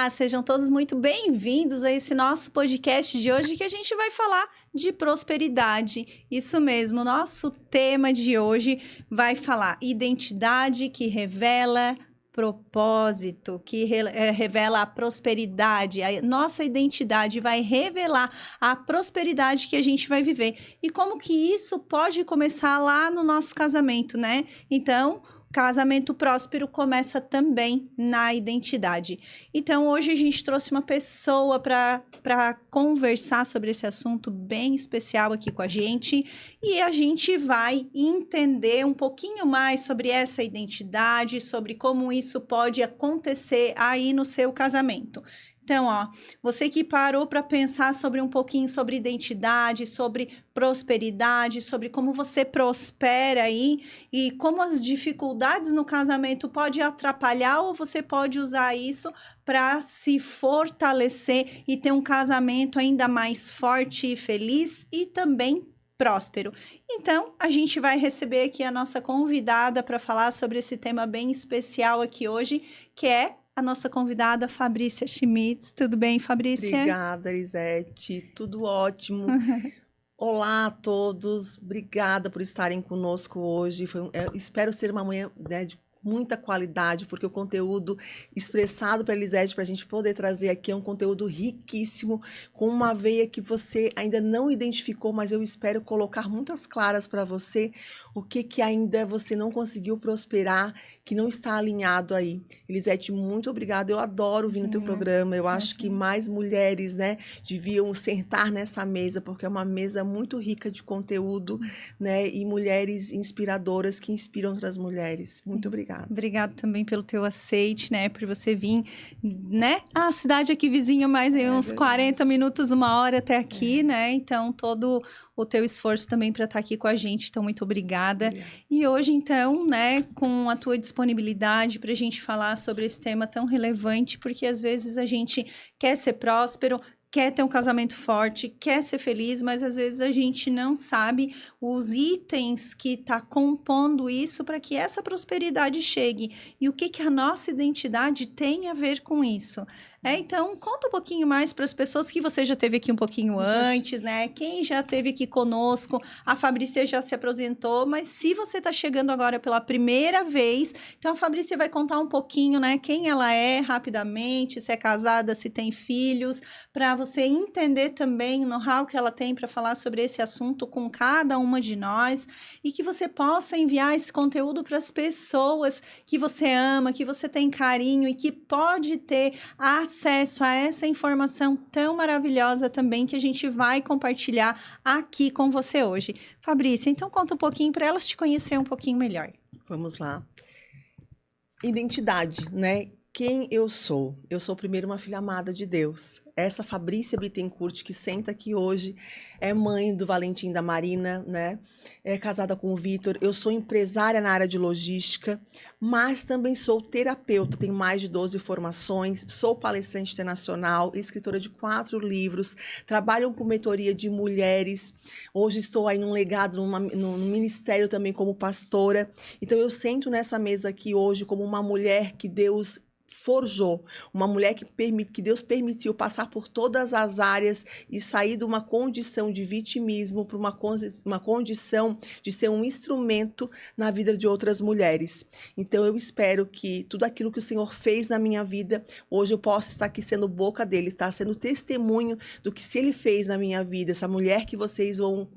Olá, sejam todos muito bem-vindos a esse nosso podcast de hoje que a gente vai falar de prosperidade. Isso mesmo, nosso tema de hoje vai falar identidade que revela propósito, que revela a prosperidade. A nossa identidade vai revelar a prosperidade que a gente vai viver. E como que isso pode começar lá no nosso casamento, né? Então, casamento próspero começa também na identidade. Então, hoje a gente trouxe uma pessoa para conversar sobre esse assunto bem especial aqui com a gente. E a gente vai entender um pouquinho mais sobre essa identidade, sobre como isso pode acontecer aí no seu casamento. Então, ó, você que parou para pensar sobre um pouquinho sobre identidade, sobre prosperidade, sobre como você prospera aí e como as dificuldades no casamento podem atrapalhar ou você pode usar isso para se fortalecer e ter um casamento ainda mais forte e feliz e também próspero. Então, a gente vai receber aqui a nossa convidada para falar sobre esse tema bem especial aqui hoje, que é a nossa convidada, Fabrícia Schmitz. Tudo bem, Fabrícia? Obrigada, Elisete. Tudo ótimo. Olá a todos. Obrigada por estarem conosco hoje. Espero ser uma manhã, né, de muita qualidade, porque o conteúdo expressado pela Elisete para a gente poder trazer aqui é um conteúdo riquíssimo, com uma veia que você ainda não identificou, mas eu espero colocar muitas claras para você o que ainda você não conseguiu prosperar, que não está alinhado aí. Elisete, muito obrigada. Eu adoro vir no teu programa. Eu acho que mais mulheres, né, deviam sentar nessa mesa, porque é uma mesa muito rica de conteúdo, né, e mulheres inspiradoras que inspiram outras mulheres. Muito obrigada. Obrigado também pelo teu aceite, né, por você vir, né, a cidade aqui vizinha, mais aí uns 40 minutos, uma hora até aqui, né, então todo o teu esforço também para estar aqui com a gente, então muito obrigada. E hoje, então, né, com a tua disponibilidade para a gente falar sobre esse tema tão relevante, porque às vezes a gente quer ser próspero, quer ter um casamento forte, quer ser feliz, mas às vezes a gente não sabe os itens que tá compondo isso para que essa prosperidade chegue. E o que a nossa identidade tem a ver com isso? Então, conta um pouquinho mais para as pessoas que você já teve aqui um pouquinho antes, né? Quem já esteve aqui conosco, a Fabrícia já se apresentou, mas se você está chegando agora pela primeira vez, então a Fabrícia vai contar um pouquinho, né? Quem ela é rapidamente, se é casada, se tem filhos, para você entender também o know-how que ela tem para falar sobre esse assunto com cada uma de nós e que você possa enviar esse conteúdo para as pessoas que você ama, que você tem carinho e que pode ter acesso a essa informação tão maravilhosa também que a gente vai compartilhar aqui com você hoje. Fabrícia, então conta um pouquinho para elas te conhecer um pouquinho melhor. Vamos lá. Identidade, né? Quem eu sou? Eu sou primeiro uma filha amada de Deus. Essa Fabrícia Bittencourt que senta aqui hoje é mãe do Valentim e da Marina, né? É casada com o Vitor. Eu sou empresária na área de logística, mas também sou terapeuta. Tenho mais de 12 formações, sou palestrante internacional, escritora de 4 livros, trabalho com mentoria de mulheres. Hoje estou aí num legado, num ministério também como pastora. Então eu sento nessa mesa aqui hoje como uma mulher que Deus forjou, uma mulher que Deus permitiu passar por todas as áreas e sair de uma condição de vitimismo para uma condição de ser um instrumento na vida de outras mulheres. Então eu espero que tudo aquilo que o Senhor fez na minha vida, hoje eu possa estar aqui sendo boca dele, estar sendo testemunho do que se ele fez na minha vida, essa mulher que vocês vão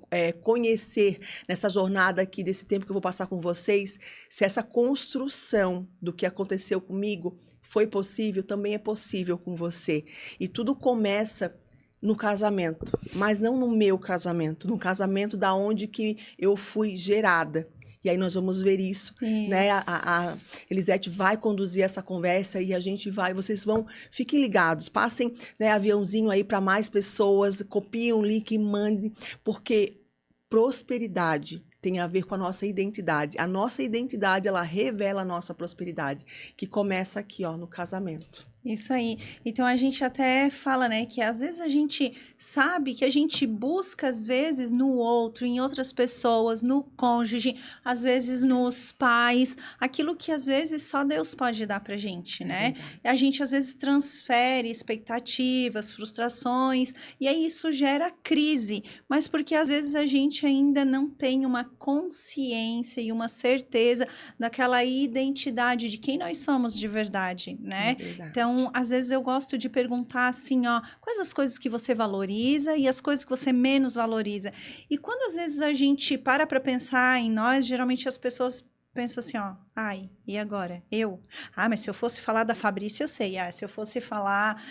conhecer nessa jornada aqui, desse tempo que eu vou passar com vocês, se essa construção do que aconteceu comigo foi possível, também é possível com você. E tudo começa no casamento, mas não no meu casamento, no casamento da onde que eu fui gerada. E aí nós vamos ver isso, né? A Elisete vai conduzir essa conversa e a gente vai, vocês vão, fiquem ligados, passem, né, aviãozinho aí para mais pessoas, copiem o link e mandem, porque prosperidade tem a ver com a nossa identidade. A nossa identidade, ela revela a nossa prosperidade, que começa aqui, ó, no casamento. Isso aí. Então a gente até fala, né, que às vezes a gente sabe que a gente busca, às vezes, no outro, em outras pessoas, no cônjuge, às vezes nos pais, aquilo que às vezes só Deus pode dar pra gente, né? A gente às vezes transfere expectativas, frustrações, e aí isso gera crise, mas porque às vezes a gente ainda não tem uma consciência e uma certeza daquela identidade de quem nós somos de verdade, né? Então, às vezes eu gosto de perguntar assim, ó, quais as coisas que você valoriza e as coisas que você menos valoriza. E quando às vezes a gente para pensar em nós, geralmente as pessoas pensam assim, ó, ai, e agora? Eu? Ah, mas se eu fosse falar da Fabrícia, eu sei. Ah, se eu fosse falar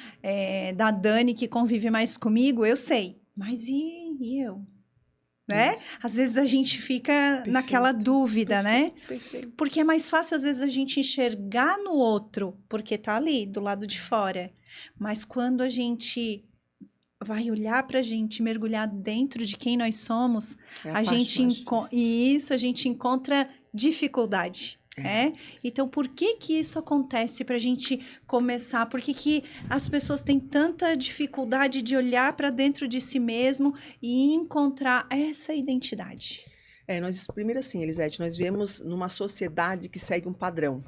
da Dani, que convive mais comigo, eu sei. Mas e eu? Né? Às vezes a gente fica naquela dúvida, né? Porque é mais fácil, às vezes, a gente enxergar no outro, porque tá ali, do lado de fora. Mas quando a gente vai olhar pra gente, mergulhar dentro de quem nós somos, a gente encontra dificuldade. Então, por que isso acontece para a gente começar? Por que as pessoas têm tanta dificuldade de olhar para dentro de si mesmo e encontrar essa identidade? Primeiro assim, Elisete, nós vivemos numa sociedade que segue um padrão,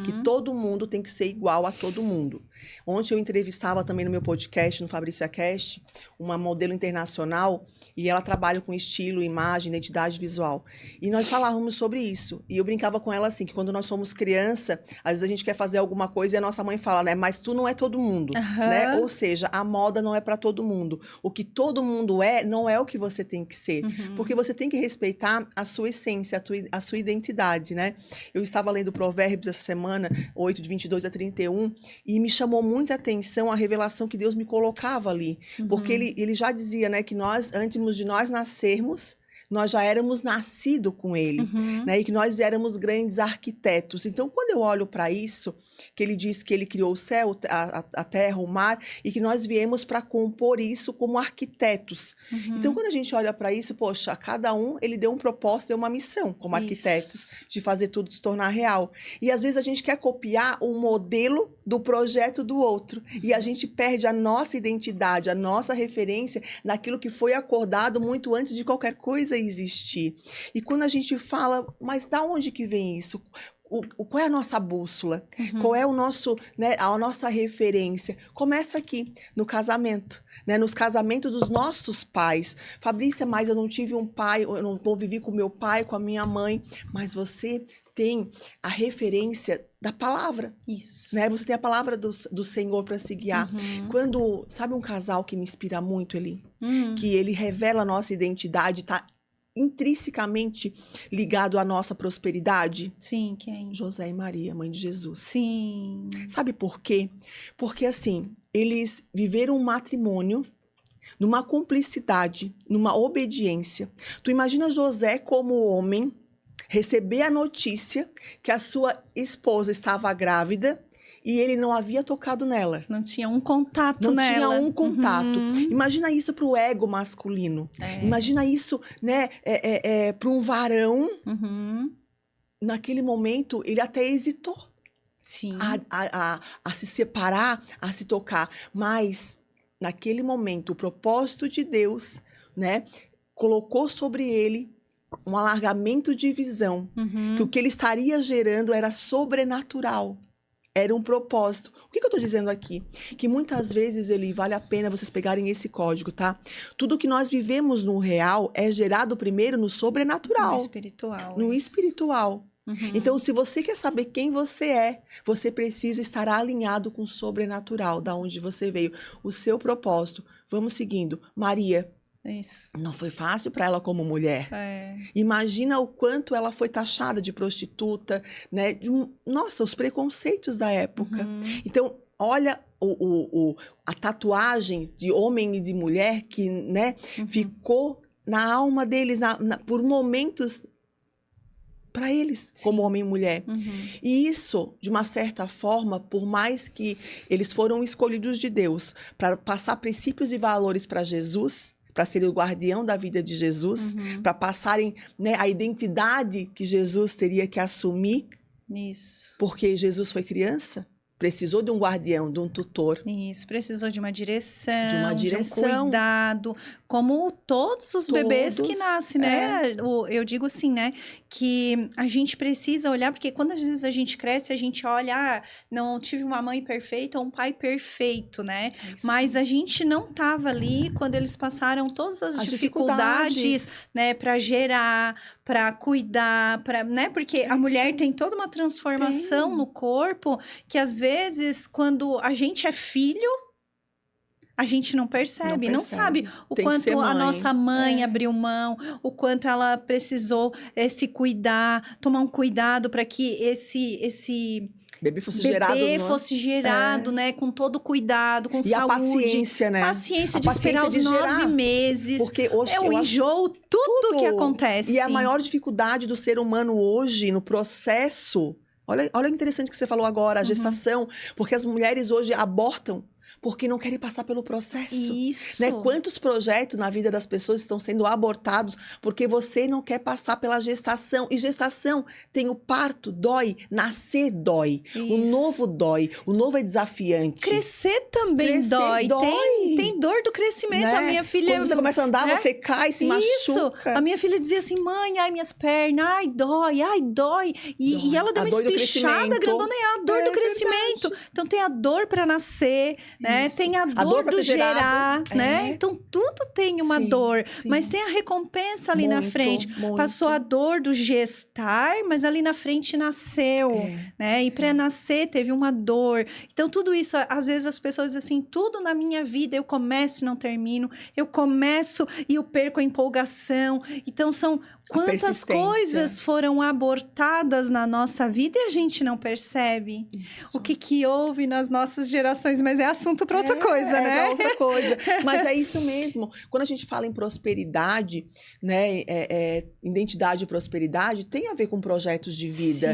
que todo mundo tem que ser igual a todo mundo. Ontem eu entrevistava também no meu podcast, no Fabrícia Cast, uma modelo internacional, e ela trabalha com estilo, imagem, identidade visual. E nós falávamos sobre isso, e eu brincava com ela assim, que quando nós somos criança, às vezes a gente quer fazer alguma coisa e a nossa mãe fala, né, mas tu não é todo mundo, né? Ou seja, a moda não é para todo mundo. O que todo mundo não é o que você tem que ser, porque você tem que respeitar a sua essência, a sua identidade, né? Eu estava lendo Provérbios essa semana, 8, de 22 a 31, e me chamou muita atenção a revelação que Deus me colocava ali. Porque ele já dizia, né, que nós, antes de nós nascermos, nós já éramos nascidos com ele, né? E que nós éramos grandes arquitetos. Então, quando eu olho para isso, que ele diz que ele criou o céu, a terra, o mar, e que nós viemos para compor isso como arquitetos. Então, quando a gente olha para isso, poxa, cada um, ele deu um propósito, deu uma missão como arquitetos, de fazer tudo se tornar real. E às vezes a gente quer copiar o modelo do projeto do outro, e a gente perde a nossa identidade, a nossa referência naquilo que foi acordado muito antes de qualquer coisa existir. E quando a gente fala, mas da onde que vem isso? Qual é a nossa bússola? Qual é o nosso, né, a nossa referência? Começa aqui, no casamento, né? Nos casamentos dos nossos pais. Fabrícia, mas eu não tive um pai, eu não convivi com meu pai, com a minha mãe, mas você tem a referência da palavra. Isso. Né? Você tem a palavra do Senhor para se guiar. Quando, sabe um casal que me inspira muito, Eli? Que ele revela a nossa identidade, tá intrinsecamente ligado à nossa prosperidade? Sim, quem? José e Maria, mãe de Jesus. Sim. Sabe por quê? Porque assim, eles viveram um matrimônio numa cumplicidade, numa obediência. Tu imagina José como homem receber a notícia que a sua esposa estava grávida e ele não havia tocado nela. Não tinha um contato não nela. Não tinha um contato. Imagina isso para o ego masculino. Imagina isso, né, para um varão. Naquele momento, ele até hesitou. Sim. A se separar, a se tocar. Mas, naquele momento, o propósito de Deus, né, colocou sobre ele um alargamento de visão. Que o que ele estaria gerando era sobrenatural. Era um propósito. O que eu estou dizendo aqui? Que muitas vezes, Eli, vale a pena vocês pegarem esse código, tá? Tudo que nós vivemos no real é gerado primeiro no sobrenatural. No espiritual. No espiritual. Então, se você quer saber quem você é, você precisa estar alinhado com o sobrenatural, da onde você veio. O seu propósito. Vamos seguindo. Maria. Isso. Não foi fácil para ela como mulher. Imagina o quanto ela foi taxada de prostituta, né? Nossa, os preconceitos da época. Então, olha a tatuagem de homem e de mulher que, né, ficou na alma deles por momentos para eles, como homem e mulher. E isso, de uma certa forma, por mais que eles foram escolhidos de Deus para passar princípios e valores para Jesus, para ser o guardião da vida de Jesus, para passarem, né, a identidade que Jesus teria que assumir. Isso. Porque Jesus foi criança, precisou de um guardião, de um tutor. Isso, precisou de uma direção, de um cuidado, como todos os bebês que nascem, né? Eu digo assim, né? Que a gente precisa olhar, porque quando às vezes a gente cresce, a gente olha, não tive uma mãe perfeita ou um pai perfeito, né? Mas a gente não estava ali quando eles passaram todas as dificuldades, né? Para gerar, para cuidar, né? Porque a mulher tem toda uma transformação no corpo que às vezes, quando a gente é filho, a gente não percebe, não sabe o quanto a nossa mãe abriu mão, o quanto ela precisou se cuidar, tomar um cuidado para que esse bebê fosse gerado, né? Com todo cuidado, com saúde. E a paciência, né? Paciência de esperar os 9 meses. Porque hoje o enjoo, tudo que acontece. E a maior dificuldade do ser humano hoje, no processo... Olha o interessante que você falou agora, a gestação. Porque as mulheres hoje abortam porque não querem passar pelo processo. Isso. Né? Quantos projetos na vida das pessoas estão sendo abortados porque você não quer passar pela gestação. E gestação tem o parto, dói. Nascer dói. Isso. O novo dói. O novo é desafiante. Crescer também dói. Tem dor do crescimento. Né? A minha filha... Quando você começa a andar, você cai, se machuca. A minha filha dizia assim, mãe, ai, minhas pernas, ai, dói. E ela deu uma espichada grandona, é a dor do crescimento. Verdade. Então tem a dor para nascer, né? Tem a dor do gerar, né? Então, tudo tem uma dor. Mas tem a recompensa ali na frente. Passou a dor do gestar, mas ali na frente nasceu, né? E para nascer teve uma dor. Então, tudo isso, às vezes as pessoas dizem assim, tudo na minha vida, eu começo e não termino. Eu começo e eu perco a empolgação. Então, são quantas coisas foram abortadas na nossa vida e a gente não percebe. Isso. O que houve nas nossas gerações, mas é assunto para outra coisa, né? É outra coisa. Mas é isso mesmo. Quando a gente fala em prosperidade, né, identidade e prosperidade, tem a ver com projetos de vida.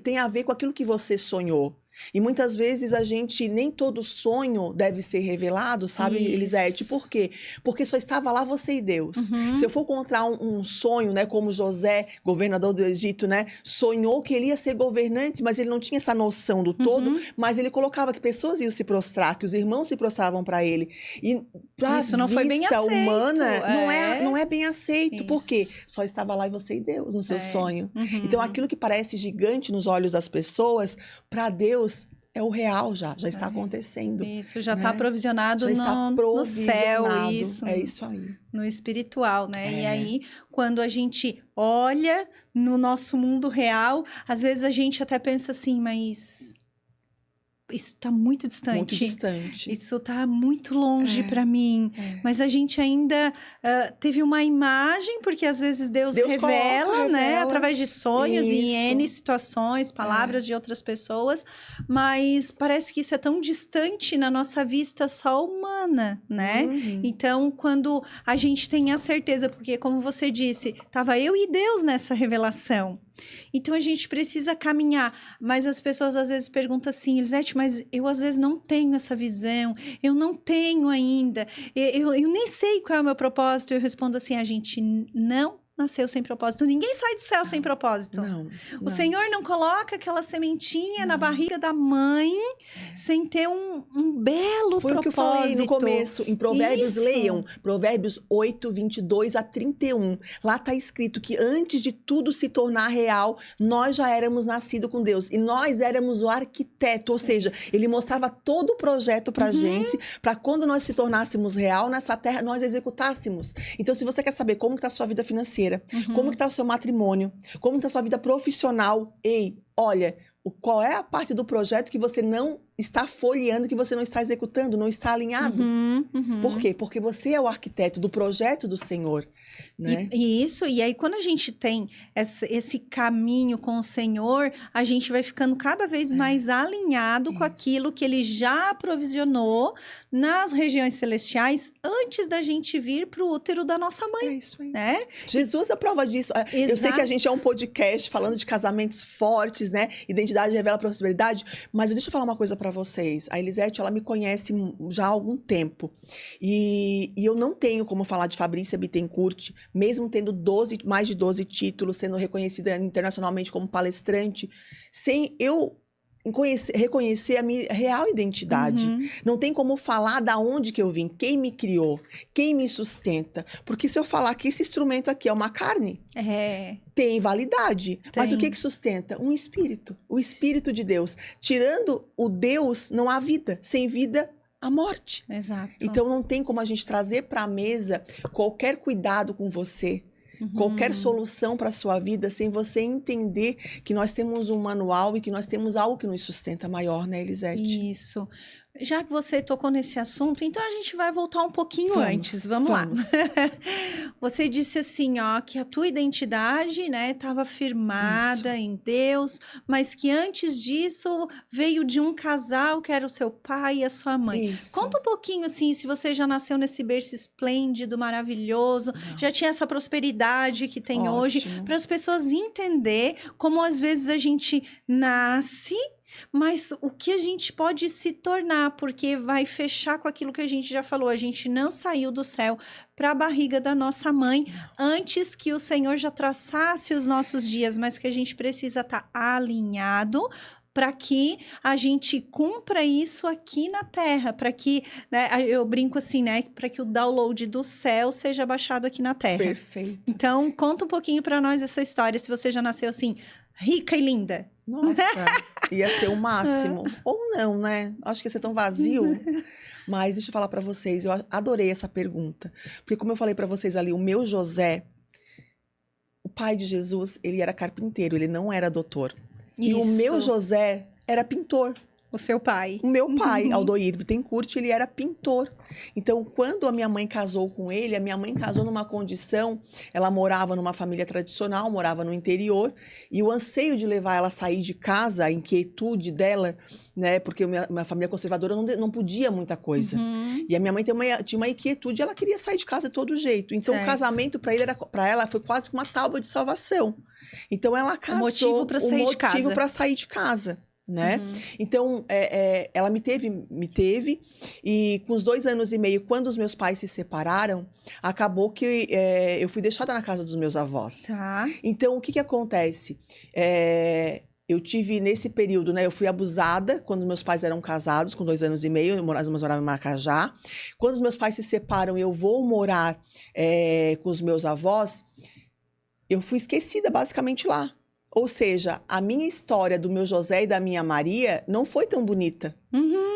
Tem a ver com aquilo que você sonhou. E muitas vezes a gente, nem todo sonho deve ser revelado, sabe, Elisete? Por quê? Porque só estava lá você e Deus. Se eu for encontrar um sonho, né, como José, governador do Egito, né, sonhou que ele ia ser governante, mas ele não tinha essa noção do todo, mas ele colocava que pessoas iam se prostrar, que os irmãos se prostravam para ele. E pra isso não foi bem aceito. Humana, não é bem aceito. Por quê? Só estava lá você e Deus no seu sonho. Então, aquilo que parece gigante nos olhos das pessoas, para Deus, é o real já está acontecendo. Isso, já está provisionado no céu, isso. É isso aí. No espiritual, né? E aí, quando a gente olha no nosso mundo real, às vezes a gente até pensa assim, mas... isso está muito distante. Muito distante. Isso está muito longe para mim. Mas a gente ainda teve uma imagem, porque às vezes Deus revela, né? Através de sonhos e N situações, palavras de outras pessoas. Mas parece que isso é tão distante na nossa vista só humana, né? Então, quando a gente tem a certeza, porque como você disse, estava eu e Deus nessa revelação. Então, a gente precisa caminhar. Mas as pessoas às vezes perguntam assim, Elisete, mas eu às vezes não tenho essa visão, eu não tenho ainda, eu nem sei qual é o meu propósito. Eu respondo assim, a gente não nasceu sem propósito. Ninguém sai do céu sem propósito. Não. O Senhor não coloca aquela sementinha na barriga da mãe sem ter um belo propósito. Foi o que eu falei no começo. Em Provérbios, leiam. Provérbios 8, 22 a 31. Lá está escrito que antes de tudo se tornar real, nós já éramos nascidos com Deus. E nós éramos o arquiteto. Ou seja, ele mostrava todo o projeto para a gente, para quando nós se tornássemos real nessa terra, nós executássemos. Então, se você quer saber como está a sua vida financeira, como está o seu matrimônio, como está a sua vida profissional, olha, qual é a parte do projeto que você não está folheando, que você não está executando, não está alinhado. Por quê? Porque você é o arquiteto do projeto do Senhor. Né? E aí quando a gente tem esse caminho com o Senhor, a gente vai ficando cada vez mais alinhado com aquilo que Ele já provisionou nas regiões celestiais antes da gente vir para o útero da nossa mãe. É isso aí. Né? Jesus é a prova disso. Eu sei que a gente é um podcast falando de casamentos fortes, né? Identidade revela prosperidade, mas deixa eu falar uma coisa para para vocês, a Elisete, ela me conhece já há algum tempo. E eu não tenho como falar de Fabrícia Bittencourt, mesmo tendo mais de 12 títulos, sendo reconhecida internacionalmente como palestrante, sem eu reconhecer a minha real identidade. Não tem como falar da onde que eu vim, quem me criou, quem me sustenta. Porque se eu falar que esse instrumento aqui é uma carne, tem validade. Mas o que sustenta? Um espírito. O Espírito de Deus. Tirando o Deus, não há vida. Sem vida, a morte. Exato. Então não tem como a gente trazer para a mesa qualquer cuidado com você. Qualquer solução para a sua vida, sem você entender que nós temos um manual e que nós temos algo que nos sustenta maior, né, Elisete? Isso. Já que você tocou nesse assunto, então a gente vai voltar um pouquinho antes. Vamos lá. Você disse assim, ó, que a tua identidade, né, estava firmada em Deus, mas que antes disso veio de um casal que era o seu pai e a sua mãe. Isso. Conta um pouquinho, assim, se você já nasceu nesse berço esplêndido, maravilhoso, já tinha essa prosperidade que tem hoje, para as pessoas entender como às vezes a gente nasce, mas o que a gente pode se tornar, porque vai fechar com aquilo que a gente já falou, a gente não saiu do céu para a barriga da nossa mãe antes que o Senhor já traçasse os nossos dias, mas que a gente precisa estar alinhado para que a gente cumpra isso aqui na Terra, para que, né, eu brinco assim, né, para que o download do céu seja baixado aqui na Terra. Perfeito. Então, conta um pouquinho para nós essa história, se você já nasceu assim, rica e linda. Nossa, ia ser o máximo. Ou não, né? Acho que ia ser tão vazio. Mas deixa eu falar para vocês, eu adorei essa pergunta. Porque como eu falei para vocês ali, o meu José, o pai de Jesus, ele era carpinteiro, ele não era doutor. Isso. E o meu José era pintor. O seu pai. O meu pai, Aldoir Bittencourt, ele era pintor. Então, quando a minha mãe casou com ele, a minha mãe casou numa condição, ela morava numa família tradicional, morava no interior, e o anseio de levar ela a sair de casa, a inquietude dela, né, porque minha família conservadora não podia muita coisa. E a minha mãe tinha uma inquietude, ela queria sair de casa de todo jeito. Então, o casamento para ela foi quase uma tábua de salvação. Então, ela casou. O motivo para sair de casa. O motivo para sair de casa. Né? Então, ela me teve, e com os 2 anos e meio, quando os meus pais se separaram, acabou que eu fui deixada na casa dos meus avós. Tá. Então, o que acontece? Eu tive, nesse período, né, eu fui abusada quando meus pais eram casados, com 2 anos e meio, nós morávamos em Maracajá. Quando os meus pais se separam, eu vou morar com os meus avós, eu fui esquecida basicamente lá. Ou seja, a minha história do meu José e da minha Maria não foi tão bonita,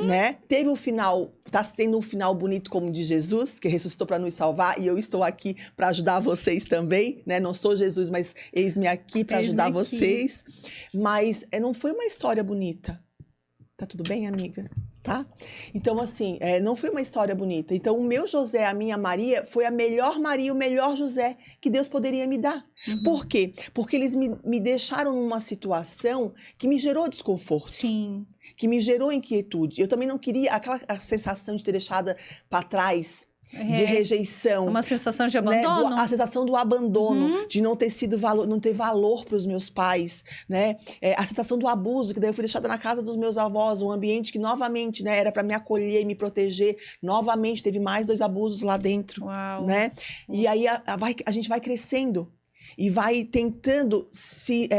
né? Teve um final, tá sendo um final bonito como o de Jesus, que ressuscitou para nos salvar, e eu estou aqui para ajudar vocês também, né? Não sou Jesus, mas eis-me aqui para ajudar vocês. Mas não foi uma história bonita. Tá tudo bem, amiga? Tá? Então, assim, não foi uma história bonita. Então, o meu José, a minha Maria, foi a melhor Maria, o melhor José que Deus poderia me dar. Por quê? Porque eles me deixaram numa situação que me gerou desconforto. Sim. Que me gerou inquietude. Eu também não queria a sensação de ter deixado para trás, de rejeição. Uma sensação de abandono. Né? A sensação do abandono, de não ter sido não ter valor para os meus pais, né? A sensação do abuso, que daí eu fui deixada na casa dos meus avós, um ambiente que novamente, né, era para me acolher e me proteger. Novamente teve mais 2 abusos lá dentro, né? E aí a gente vai crescendo e vai tentando se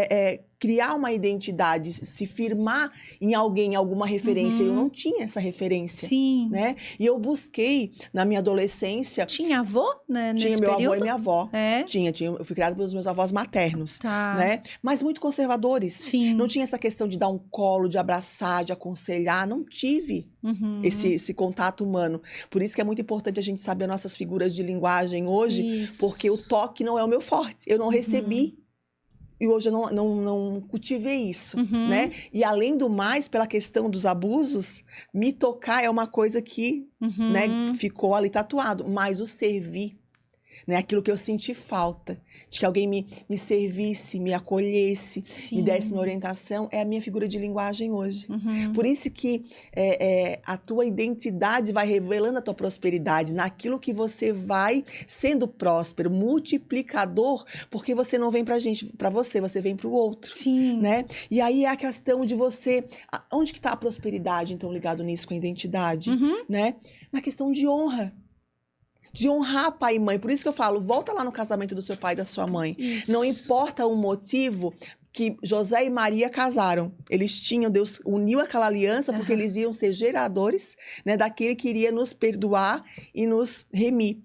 criar uma identidade, se firmar em alguém, alguma referência. Eu não tinha essa referência. Sim. Né? E eu busquei, na minha adolescência... Tinha avô, né, nesse Tinha meu período? avô e minha avó. Tinha. Eu fui criada pelos meus avós maternos. Tá. Né? Mas muito conservadores. Sim. Não tinha essa questão de dar um colo, de abraçar, de aconselhar. Não tive esse contato humano. Por isso que é muito importante a gente saber as nossas figuras de linguagem hoje, porque o toque não é o meu forte. Eu não recebi. E hoje eu não cultivei isso, né? E além do mais, pela questão dos abusos, me tocar é uma coisa que né, ficou ali tatuado. Mas o servir, né? Aquilo que eu senti falta, de que alguém me servisse, me acolhesse, me desse uma orientação, é a minha figura de linguagem hoje. Por isso que a tua identidade vai revelando a tua prosperidade, naquilo que você vai sendo próspero, multiplicador, porque você não vem para você vem para o outro. Sim. Né? E aí é a questão de você... Onde que está a prosperidade, então, ligado nisso com a identidade? Né? Na questão de honra. De honrar pai e mãe. Por isso que eu falo, volta lá no casamento do seu pai e da sua mãe. Isso. Não importa o motivo que José e Maria casaram. Eles tinham, Deus uniu aquela aliança porque eles iam ser geradores, né, daquele que iria nos perdoar e nos remir.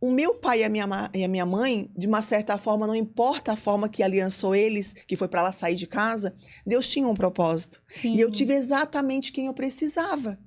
O meu pai e a minha mãe, de uma certa forma, não importa a forma que aliançou eles, que foi para ela sair de casa, Deus tinha um propósito. Sim. E eu tive exatamente quem eu precisava.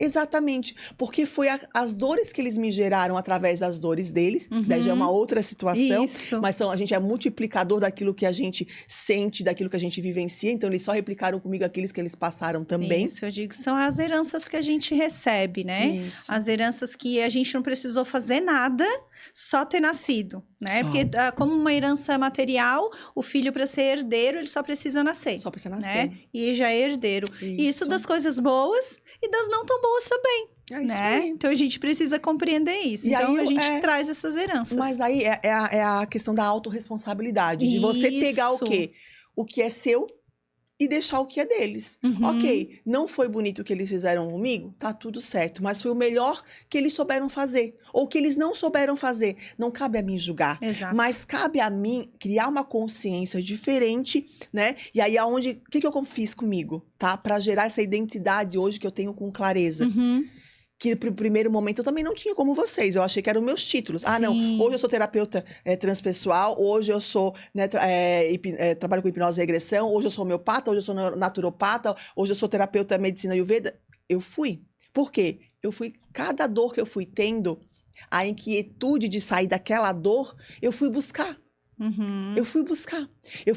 Exatamente, porque foi as dores que eles me geraram através das dores deles, daí já é uma outra situação, Isso. mas a gente é multiplicador daquilo que a gente sente, daquilo que a gente vivencia, então eles só replicaram comigo aquilo que eles passaram também. Isso, eu digo, são as heranças que a gente recebe, né? Isso. As heranças que a gente não precisou fazer nada, só ter nascido, né? Só. Porque como uma herança material, o filho para ser herdeiro, ele só precisa nascer. Só precisa né? nascer. E já é herdeiro. Isso das coisas boas e das não tão boas também. É isso né? aí. Então a gente precisa compreender isso. E então aí a gente traz essas heranças. Mas aí é a questão da autorresponsabilidade. De você pegar o quê? O que é seu e deixar o que é deles. Ok, não foi bonito o que eles fizeram comigo? Tá tudo certo. Mas foi o melhor que eles souberam fazer. Ou que eles não souberam fazer. Não cabe a mim julgar. Exato. Mas cabe a mim criar uma consciência diferente, né? E aí o que eu fiz comigo, tá? Pra gerar essa identidade hoje que eu tenho com clareza. Que no primeiro momento eu também não tinha como vocês. Eu achei que eram meus títulos. Ah, não, hoje eu sou terapeuta transpessoal, hoje eu sou, né, trabalho com hipnose e regressão, hoje eu sou homeopata, hoje eu sou naturopata, hoje eu sou terapeuta medicina ayurveda. Eu fui. Por quê? Cada dor que eu fui tendo, a inquietude de sair daquela dor, eu fui buscar. Eu fui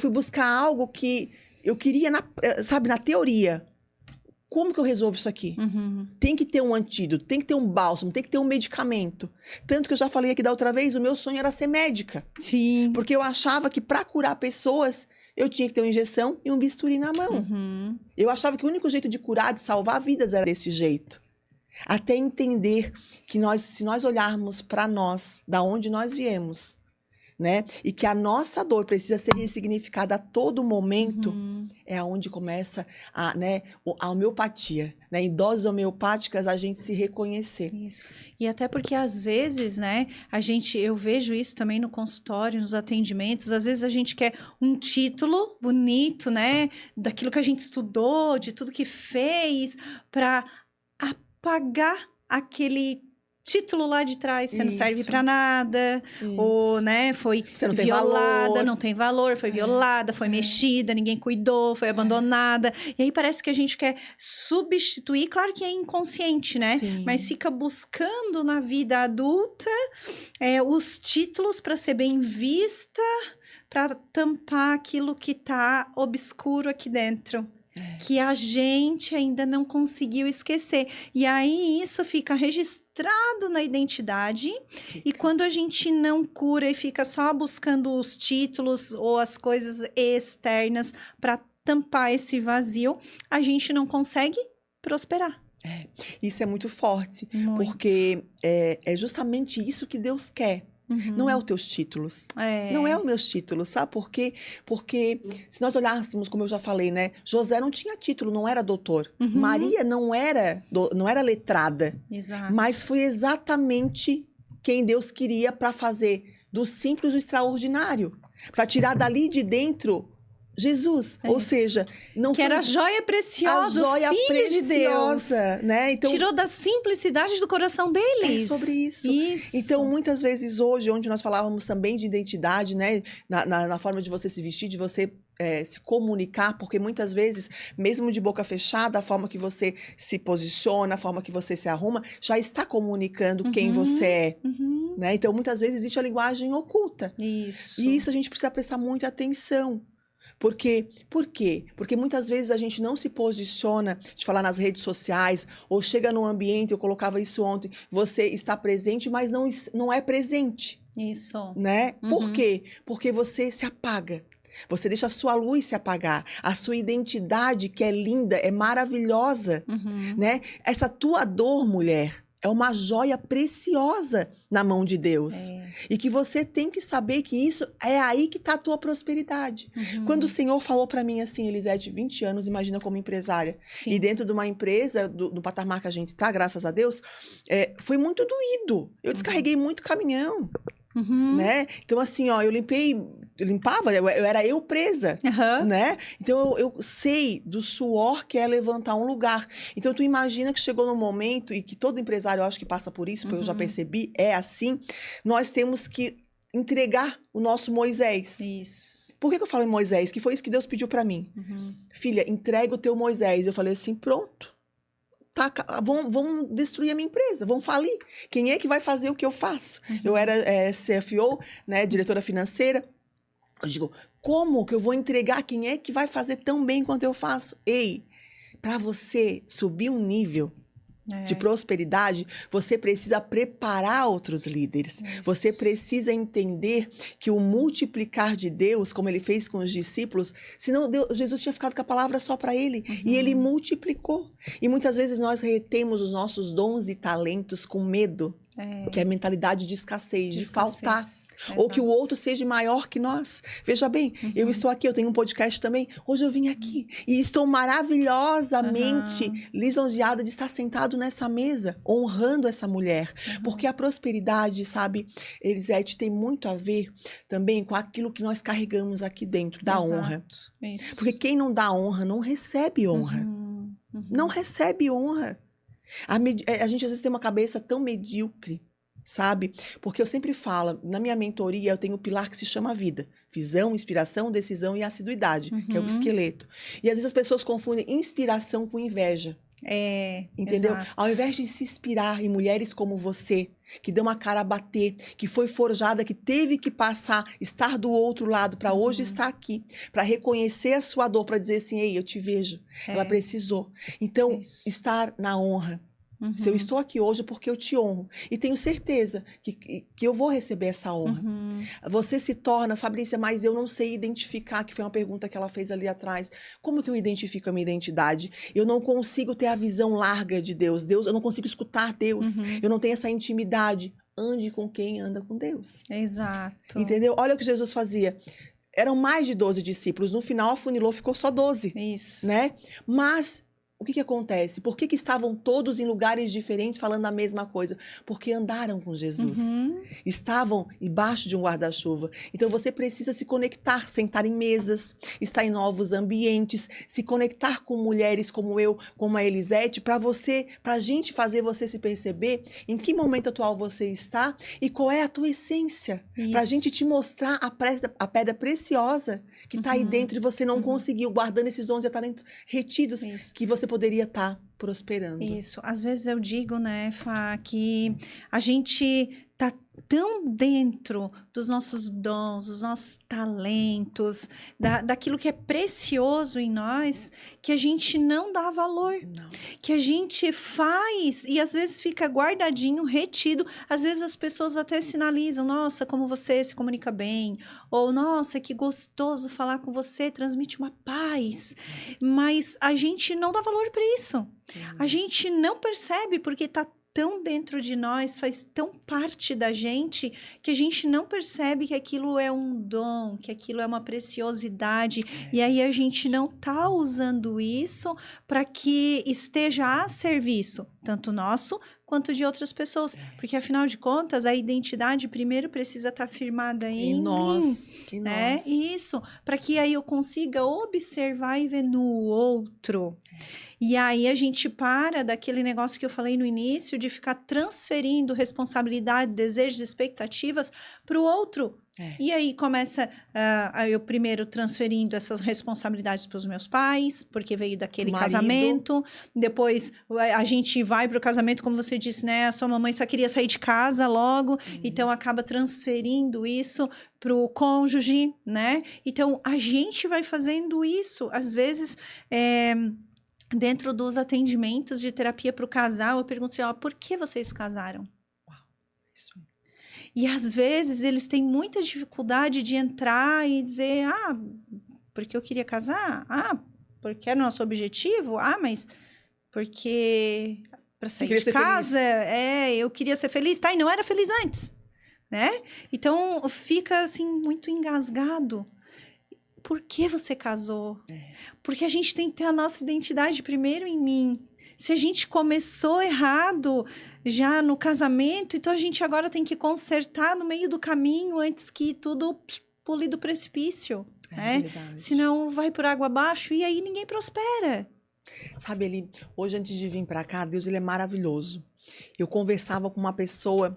buscar algo que eu queria, sabe, na teoria. Como que eu resolvo isso aqui? Tem que ter um antídoto, tem que ter um bálsamo, tem que ter um medicamento. Tanto que eu já falei aqui da outra vez, o meu sonho era ser médica. Sim. Porque eu achava que para curar pessoas, eu tinha que ter uma injeção e um bisturi na mão. Eu achava que o único jeito de curar, de salvar vidas era desse jeito. Até entender que se nós olharmos para nós, da onde nós viemos, né? E que a nossa dor precisa ser ressignificada a todo momento, é onde começa a homeopatia, né? Em doses homeopáticas a gente se reconhecer. Isso. E até porque às vezes, né, eu vejo isso também no consultório, nos atendimentos, às vezes a gente quer um título bonito, né, daquilo que a gente estudou, de tudo que fez, para apagar aquele título lá de trás, você não serve para nada, ou, né, foi violada, não tem valor, foi violada, foi mexida, ninguém cuidou, foi abandonada. E aí parece que a gente quer substituir, claro que é inconsciente, né? Sim. Mas fica buscando na vida adulta os títulos para ser bem vista, para tampar aquilo que tá obscuro aqui dentro. Que a gente ainda não conseguiu esquecer. E aí, isso fica registrado na identidade. E quando a gente não cura e fica só buscando os títulos ou as coisas externas para tampar esse vazio, a gente não consegue prosperar. Isso é muito forte. Porque é justamente isso que Deus quer. Não é os teus títulos. Não é os meus títulos, sabe por quê? Porque se nós olhássemos, como eu já falei, né? José não tinha título, não era doutor. Maria não era letrada. Exato. Mas foi exatamente quem Deus queria para fazer do simples o extraordinário. Para tirar dali de dentro Jesus, ou seja, não que era a joia preciosa, a joia filho preciosa, de Deus, né? Então, tirou da simplicidade do coração deles. É sobre isso. Então, muitas vezes hoje, onde nós falávamos também de identidade, né? Na forma de você se vestir, de você se comunicar, porque muitas vezes, mesmo de boca fechada, a forma que você se posiciona, a forma que você se arruma, já está comunicando quem você é. Né? Então, muitas vezes existe a linguagem oculta. Isso. E isso a gente precisa prestar muita atenção. Porque, por quê? Porque muitas vezes a gente não se posiciona de falar nas redes sociais, ou chega num ambiente, eu colocava isso ontem, você está presente, mas não é presente, Isso. né? Por quê? Porque você se apaga. Você deixa a sua luz se apagar. A sua identidade, que é linda, é maravilhosa, né? Essa tua dor, mulher, é uma joia preciosa na mão de Deus. E que você tem que saber que isso é aí que está a tua prosperidade. Quando o Senhor falou para mim assim, Elisete, 20 anos, imagina como empresária. Sim. E dentro de uma empresa, do patamar que a gente tá, graças a Deus, foi muito doído. Eu descarreguei muito caminhão. Né? Então, assim, ó, eu limpava, eu era eu presa, né? Então, eu sei do suor que é levantar um lugar. Então, tu imagina que chegou num momento, e que todo empresário, eu acho que passa por isso, porque eu já percebi, é assim, nós temos que entregar o nosso Moisés. Isso. Por que eu falo em Moisés? Que foi isso que Deus pediu pra mim. Filha, entrega o teu Moisés. Eu falei assim, pronto. Tá, vão destruir a minha empresa, vão falir. Quem é que vai fazer o que eu faço? Eu era CFO, né, diretora financeira. Eu digo, como que eu vou entregar? Quem é que vai fazer tão bem quanto eu faço? Ei, para você subir um nível de prosperidade, você precisa preparar outros líderes. Isso. Você precisa entender que o multiplicar de Deus, como ele fez com os discípulos, senão Jesus tinha ficado com a palavra só para ele. E ele multiplicou. E muitas vezes nós retemos os nossos dons e talentos com medo. Que é a mentalidade de escassez, de faltar. Exato. Ou que o outro seja maior que nós. Veja bem, eu estou aqui, eu tenho um podcast também. Hoje eu vim aqui e estou maravilhosamente lisonjeada de estar sentado nessa mesa, honrando essa mulher. Porque a prosperidade, sabe, Elisete, tem muito a ver também com aquilo que nós carregamos aqui dentro, da honra. Isso. Porque quem não dá honra não recebe honra. Não recebe honra. A gente às vezes tem uma cabeça tão medíocre, sabe? Porque eu sempre falo, na minha mentoria eu tenho um pilar que se chama vida. Visão, inspiração, decisão e assiduidade, que é o esqueleto. E às vezes as pessoas confundem inspiração com inveja. Entendeu? Exato. Ao invés de se inspirar em mulheres como você, que deu uma cara a bater, que foi forjada, que teve que passar, estar do outro lado para hoje estar aqui, para reconhecer a sua dor, para dizer assim, ei, eu te vejo. Ela precisou. Então, estar na honra. Se eu estou aqui hoje é porque eu te honro. E tenho certeza que eu vou receber essa honra. Você se torna, Fabrícia, mas eu não sei identificar, que foi uma pergunta que ela fez ali atrás. Como que eu identifico a minha identidade? Eu não consigo ter a visão larga de Deus. Eu não consigo escutar Deus. Eu não tenho essa intimidade. Ande com quem anda com Deus. Exato. Entendeu? Olha o que Jesus fazia. Eram mais de 12 discípulos. No final, afunilou, ficou só 12. Isso. Né? Mas o que acontece? Por que estavam todos em lugares diferentes falando a mesma coisa? Porque andaram com Jesus. Estavam embaixo de um guarda-chuva. Então você precisa se conectar, sentar em mesas, estar em novos ambientes, se conectar com mulheres como eu, como a Elisete, para a gente fazer você se perceber em que momento atual você está e qual é a tua essência. Para a gente te mostrar a pedra preciosa que está aí dentro e você não conseguiu, guardando esses dons e talentos retidos que você poderia estar prosperando. Isso. Às vezes eu digo, né, Fá, que a gente tá tão dentro dos nossos dons, dos nossos talentos, daquilo que é precioso em nós, que a gente não dá valor. Não. Que a gente faz e às vezes fica guardadinho, retido. Às vezes as pessoas até sinalizam, nossa, como você se comunica bem. Ou, nossa, que gostoso falar com você, transmite uma paz. Mas a gente não dá valor para isso. A gente não percebe porque tá tão dentro de nós, faz tão parte da gente, que a gente não percebe que aquilo é um dom, que aquilo é uma preciosidade. E aí a gente não tá usando isso para que esteja a serviço, tanto nosso quanto de outras pessoas. Porque, afinal de contas, a identidade primeiro precisa estar firmada em nós, mim, né? Isso, para que aí eu consiga observar e ver no outro. E aí a gente para daquele negócio que eu falei no início, de ficar transferindo responsabilidade, desejos, expectativas para o outro, E aí começa eu primeiro transferindo essas responsabilidades para os meus pais, porque veio daquele casamento. Depois a gente vai para o casamento, como você disse, né? A sua mamãe só queria sair de casa logo, então acaba transferindo isso para o cônjuge, né? Então a gente vai fazendo isso, às vezes. Dentro dos atendimentos de terapia para o casal, eu pergunto assim, por que vocês casaram? Uau, isso. E às vezes eles têm muita dificuldade de entrar e dizer, porque eu queria casar? Porque era o nosso objetivo? Mas porque para sair de casa, eu queria ser feliz, e não era feliz antes, né? Então fica assim muito engasgado. Por que você casou? Porque a gente tem que ter a nossa identidade primeiro em mim. Se a gente começou errado já no casamento, então a gente agora tem que consertar no meio do caminho antes que tudo pule do precipício, né? Senão vai por água abaixo e aí ninguém prospera. Sabe, Eli, hoje antes de vir para cá, Deus ele é maravilhoso. Eu conversava com uma pessoa,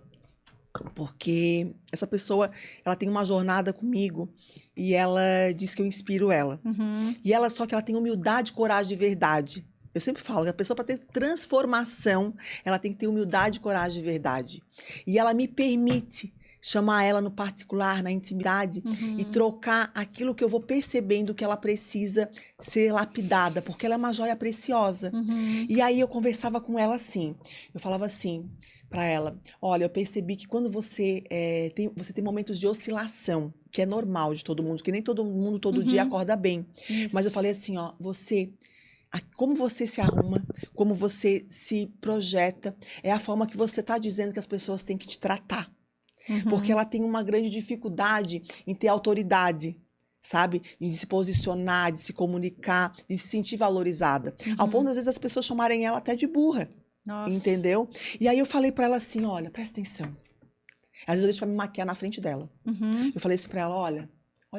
porque essa pessoa, ela tem uma jornada comigo e ela diz que eu inspiro ela. E só que ela tem humildade e coragem de verdade. Eu sempre falo que a pessoa, para ter transformação, ela tem que ter humildade e coragem de verdade. E ela me permite chamar ela no particular, na intimidade, e trocar aquilo que eu vou percebendo que ela precisa ser lapidada, porque ela é uma joia preciosa. E aí eu conversava com ela assim, eu falava assim para ela, olha, eu percebi que quando você tem momentos de oscilação, que é normal de todo mundo, que nem todo mundo todo dia acorda bem. Isso. Mas eu falei assim, como você se arruma, como você se projeta, é a forma que você está dizendo que as pessoas têm que te tratar. Porque ela tem uma grande dificuldade em ter autoridade, sabe? De se posicionar, de se comunicar, de se sentir valorizada. Ao ponto, às vezes, as pessoas chamarem ela até de burra. Nossa. Entendeu? E aí eu falei para ela assim, olha, presta atenção. Às vezes eu deixo pra me maquiar na frente dela. Eu falei assim pra ela, olha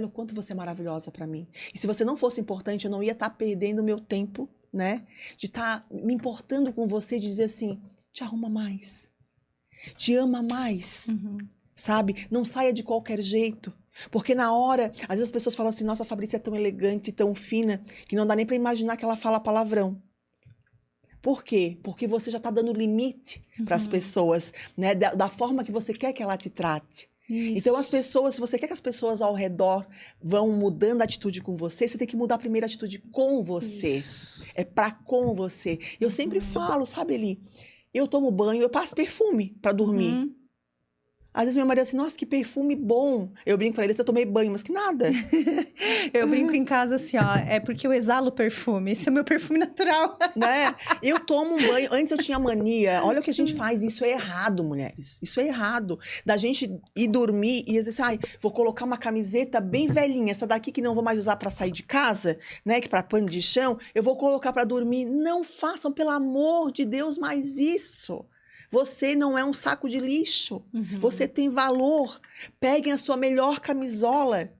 o quanto você é maravilhosa pra mim. E se você não fosse importante, eu não ia estar perdendo meu tempo, né? De estar me importando com você, de dizer assim, te arruma mais. Te ama mais. Sabe? Não saia de qualquer jeito. Porque na hora, às vezes as pessoas falam assim, nossa, a Fabrícia é tão elegante, tão fina, que não dá nem pra imaginar que ela fala palavrão. Por quê? Porque você já tá dando limite para as pessoas, né? Da forma que você quer que ela te trate. Isso. Então as pessoas, se você quer que as pessoas ao redor vão mudando a atitude com você, você tem que mudar a primeira atitude com você. Isso. É com você. Eu sempre falo, sabe, Eli? Eu tomo banho, eu passo perfume para dormir. Às vezes meu marido assim, nossa, que perfume bom. Eu brinco pra ele, eu tomei banho, mas que nada. Eu brinco em casa assim, é porque eu exalo perfume. Esse é o meu perfume natural. Né? Eu tomo um banho, antes eu tinha mania. Olha o que a gente faz, isso é errado, mulheres. Isso é errado. Da gente ir dormir e às vezes, vou colocar uma camiseta bem velhinha, essa daqui que não vou mais usar pra sair de casa, né, que pra pano de chão, eu vou colocar pra dormir. Não façam, pelo amor de Deus, mais isso. Você não é um saco de lixo. Você tem valor. Peguem a sua melhor camisola.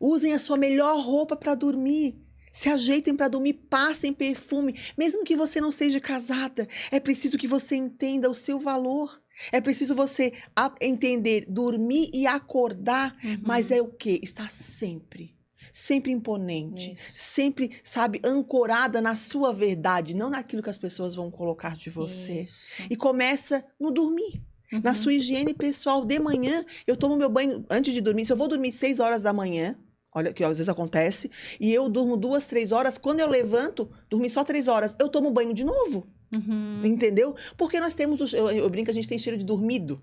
Usem a sua melhor roupa para dormir. Se ajeitem para dormir. Passem perfume. Mesmo que você não seja casada, é preciso que você entenda o seu valor. É preciso você entender, dormir e acordar. Mas é o quê? Estar sempre imponente, sempre, sabe, ancorada na sua verdade, não naquilo que as pessoas vão colocar de você. Isso. E começa no dormir, na sua higiene pessoal. De manhã, eu tomo meu banho antes de dormir. Se eu vou dormir 6 horas da manhã, olha que às vezes acontece, e eu durmo 2, 3 horas, quando eu levanto, dormi só 3 horas, eu tomo banho de novo. Entendeu? Porque nós temos, eu brinco, a gente tem cheiro de dormido.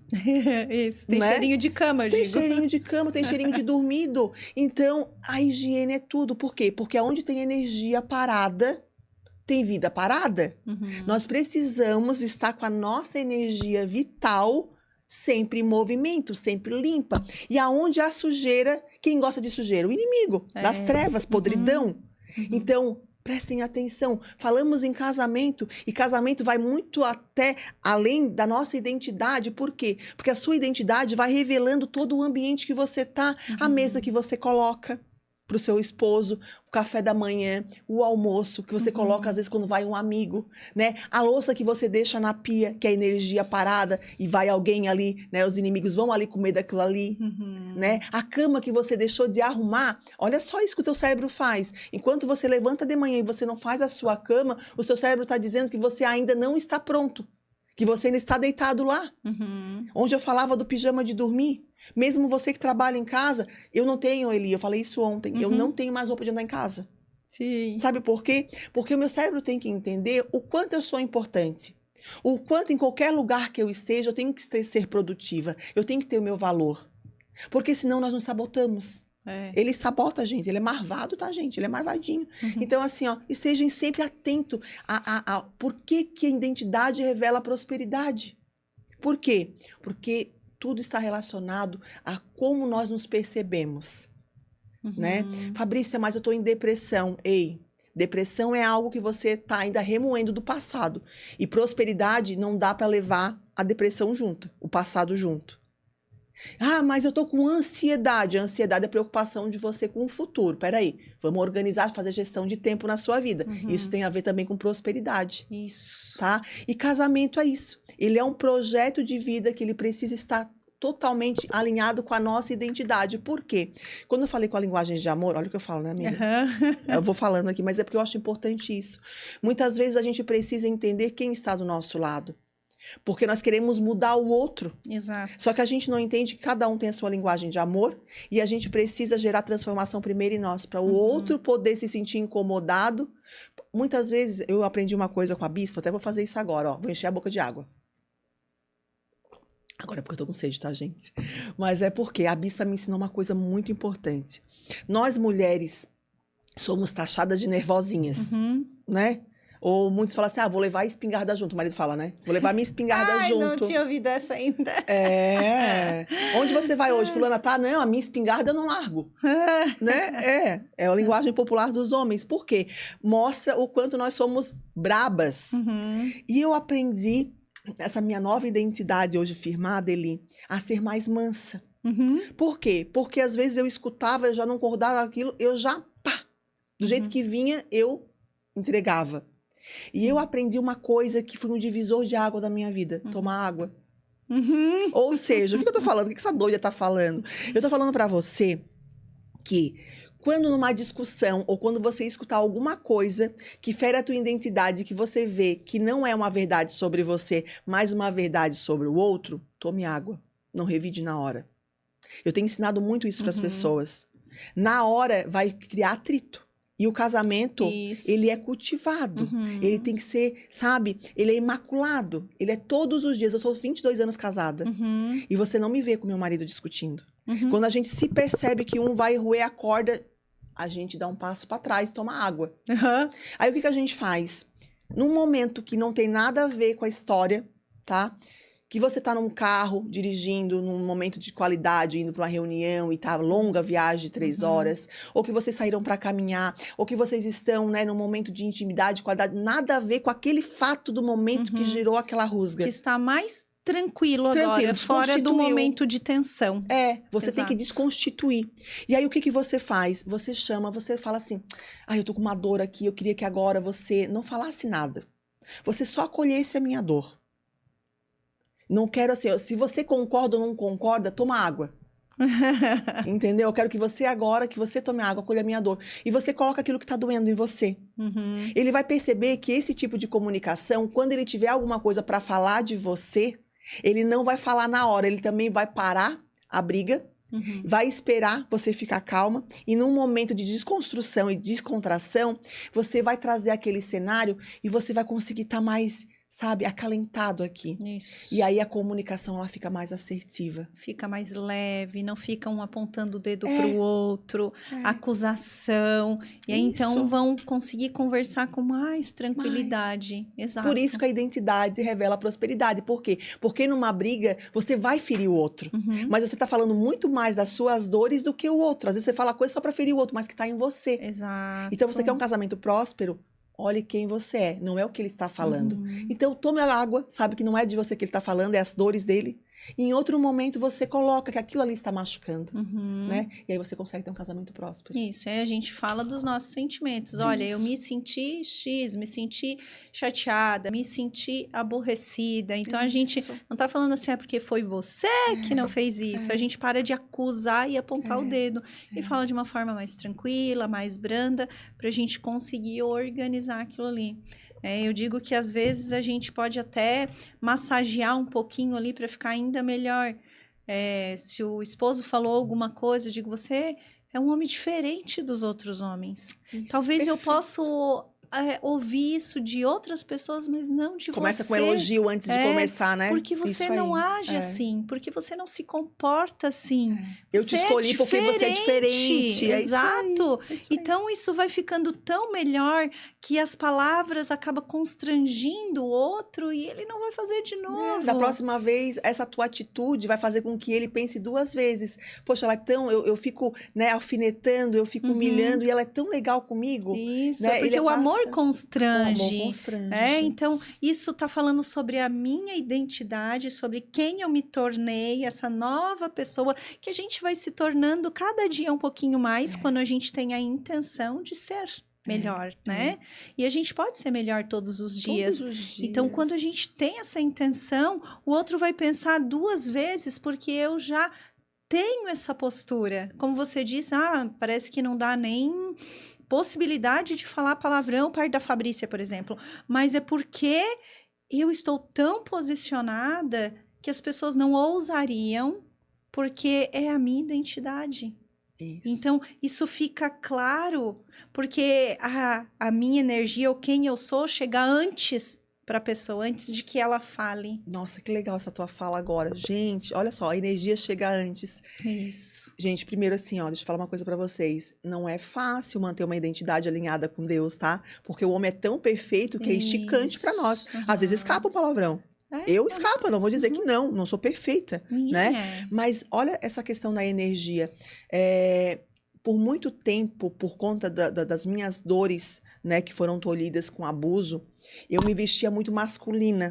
Isso, tem cheirinho de cama, eu digo. Tem cheirinho de cama, tem cheirinho de dormido. Então, a higiene é tudo. Por quê? Porque onde tem energia parada, tem vida parada. Nós precisamos estar com a nossa energia vital sempre em movimento, sempre limpa. E aonde há sujeira, quem gosta de sujeira? O inimigo, das trevas, podridão. Então, prestem atenção, falamos em casamento, e casamento vai muito até além da nossa identidade. Por quê? Porque a sua identidade vai revelando todo o ambiente que você tá, a mesa que você coloca. pro seu esposo, o café da manhã, o almoço que você coloca às vezes quando vai um amigo, né? A louça que você deixa na pia, que é energia parada e vai alguém ali, né? Os inimigos vão ali comer daquilo ali, né? A cama que você deixou de arrumar, olha só isso que o teu cérebro faz. Enquanto você levanta de manhã e você não faz a sua cama, o seu cérebro está dizendo que você ainda não está pronto, que você ainda está deitado lá. Onde eu falava do pijama de dormir, mesmo você que trabalha em casa, eu não tenho, Eli, eu falei isso ontem, eu não tenho mais roupa de andar em casa. Sim. Sabe por quê? Porque o meu cérebro tem que entender o quanto eu sou importante. O quanto em qualquer lugar que eu esteja, eu tenho que ser produtiva. Eu tenho que ter o meu valor. Porque senão nós nos sabotamos. Ele sabota a gente, ele é marvado, tá, gente? Ele é marvadinho. Então, assim, ó, e sejam sempre atentos a por que a identidade revela a prosperidade. Por quê? Porque tudo está relacionado a como nós nos percebemos, né? Fabrícia, mas eu estou em depressão. Ei, depressão é algo que você está ainda remoendo do passado. E prosperidade não dá para levar a depressão junto, o passado junto. Ah, mas eu estou com ansiedade. A ansiedade é a preocupação de você com o futuro. Peraí, vamos organizar, fazer gestão de tempo na sua vida. Isso tem a ver também com prosperidade. Isso. Tá? E casamento é isso. Ele é um projeto de vida que ele precisa estar totalmente alinhado com a nossa identidade. Por quê? Quando eu falei com a linguagem de amor, olha o que eu falo, né, amiga? Eu vou falando aqui, mas é porque eu acho importante isso. Muitas vezes a gente precisa entender quem está do nosso lado. Porque nós queremos mudar o outro. Exato. Só que a gente não entende que cada um tem a sua linguagem de amor e a gente precisa gerar transformação primeiro em nós, para o outro poder se sentir incomodado. Muitas vezes, eu aprendi uma coisa com a bispa, até vou fazer isso agora, ó. Vou encher a boca de água. Agora é porque eu tô com sede, tá, gente? Mas é porque a bispa me ensinou uma coisa muito importante. Nós, mulheres, somos taxadas de nervosinhas, né? Ou muitos falam assim, vou levar a espingarda junto. O marido fala, né? Vou levar minha espingarda junto. Não tinha ouvido essa ainda. Onde você vai hoje? Fulana tá? Não, a minha espingarda eu não largo. Né? É a linguagem popular dos homens. Por quê? Mostra o quanto nós somos brabas. E eu aprendi, essa minha nova identidade hoje firmada, Eli, a ser mais mansa. Por quê? Porque às vezes eu escutava, eu já não concordava aquilo, eu já, do jeito que vinha, eu entregava. E eu aprendi uma coisa que foi um divisor de água da minha vida. Tomar água. Ou seja, o que eu tô falando? O que essa doida tá falando? Eu tô falando pra você que quando numa discussão ou quando você escutar alguma coisa que fere a tua identidade, que você vê que não é uma verdade sobre você, mas uma verdade sobre o outro, tome água. Não revide na hora. Eu tenho ensinado muito isso pras pessoas. Na hora vai criar atrito. E o casamento, ele é cultivado. Ele tem que ser, sabe? Ele é imaculado. Ele é todos os dias. Eu sou 22 anos casada. E você não me vê com meu marido discutindo. Quando a gente se percebe que um vai roer a corda, a gente dá um passo para trás, toma água. Aí o que a gente faz? Num momento que não tem nada a ver com a história, tá? Que você tá num carro, dirigindo, num momento de qualidade, indo para uma reunião e tá longa viagem de 3 horas, ou que vocês saíram para caminhar, ou que vocês estão, né, num momento de intimidade, qualidade, nada a ver com aquele fato do momento que gerou aquela rusga. Que está mais tranquilo agora, fora do momento de tensão. Você tem que desconstituir. E aí o que você faz? Você chama, você fala assim, eu tô com uma dor aqui, eu queria que agora você não falasse nada. Você só acolhesse a minha dor. Não quero assim, se você concorda ou não concorda, toma água. Entendeu? Eu quero que você agora, que você tome água, acolha a minha dor. E você coloca aquilo que tá doendo em você. Ele vai perceber que esse tipo de comunicação, quando ele tiver alguma coisa para falar de você, ele não vai falar na hora, ele também vai parar a briga, vai esperar você ficar calma e num momento de desconstrução e descontração, você vai trazer aquele cenário e você vai conseguir estar mais, sabe, acalentado aqui. Isso. E aí a comunicação ela fica mais assertiva. Fica mais leve, não fica um apontando o dedo pro outro, acusação. E aí então vão conseguir conversar com mais tranquilidade. Exato. Por isso que a identidade revela a prosperidade. Por quê? Porque numa briga você vai ferir o outro. Mas você tá falando muito mais das suas dores do que o outro. Às vezes você fala coisa só pra ferir o outro, mas que tá em você. Exato. Então você quer um casamento próspero? Olhe quem você é, não é o que ele está falando. Então, tome a água, sabe que não é de você que ele está falando, é as dores dele. Em outro momento você coloca que aquilo ali está machucando, Uhum. né? E aí você consegue ter um casamento próspero. Isso, aí a gente fala dos nossos sentimentos. Olha, eu Isso. me senti X, me senti chateada, me senti aborrecida. Então a gente Isso. não tá falando assim, é porque foi você que não fez isso. A gente para de acusar e apontar o dedo e fala de uma forma mais tranquila, mais branda, pra gente conseguir organizar aquilo ali. Eu digo que às vezes a gente pode até massagear um pouquinho ali para ficar ainda melhor. Se o esposo falou alguma coisa, eu digo, você é um homem diferente dos outros homens. Isso, Talvez eu perfeito. possa ouvir isso de outras pessoas, mas não de Começa você. com elogio antes de começar, né? Porque você Isso não aí. age assim, porque você não se comporta assim. Eu te escolhi porque você é diferente. É isso aí. Exato. É isso aí. Então isso vai ficando tão melhor que as palavras acabam constrangindo o outro e ele não vai fazer de novo. Da próxima vez, essa tua atitude vai fazer com que ele pense 2 vezes. Poxa, ela é tão. Eu fico, né, alfinetando, eu fico humilhando, e ela é tão legal comigo. Isso, né? porque Ele o amor passa- constrange. O amor constrange. Então, isso está falando sobre a minha identidade, sobre quem eu me tornei, essa nova pessoa que a gente vai se tornando cada dia um pouquinho mais quando a gente tem a intenção de ser melhor, né? E a gente pode ser melhor todos os dias. Todos os dias. Então, quando a gente tem essa intenção, o outro vai pensar 2 vezes, porque eu já tenho essa postura. Como você disse, parece que não dá nem possibilidade de falar palavrão perto da Fabrícia, por exemplo. Mas é porque eu estou tão posicionada que as pessoas não ousariam, porque é a minha identidade. Isso. Então, isso fica claro, porque a minha energia, ou quem eu sou, chega antes para a pessoa, antes de que ela fale. Nossa, que legal essa tua fala agora. Gente, olha só, a energia chega antes. Isso. Gente, primeiro assim, ó, deixa eu falar uma coisa pra vocês. Não é fácil manter uma identidade alinhada com Deus, tá? Porque o homem é tão perfeito que é instigante pra nós. Às vezes escapa o palavrão. Eu escapo, não vou dizer que não sou perfeita, Ninguém né? é. Mas olha essa questão da energia. Por muito tempo, por conta das minhas dores, né, que foram tolhidas com abuso, eu me vestia muito masculina,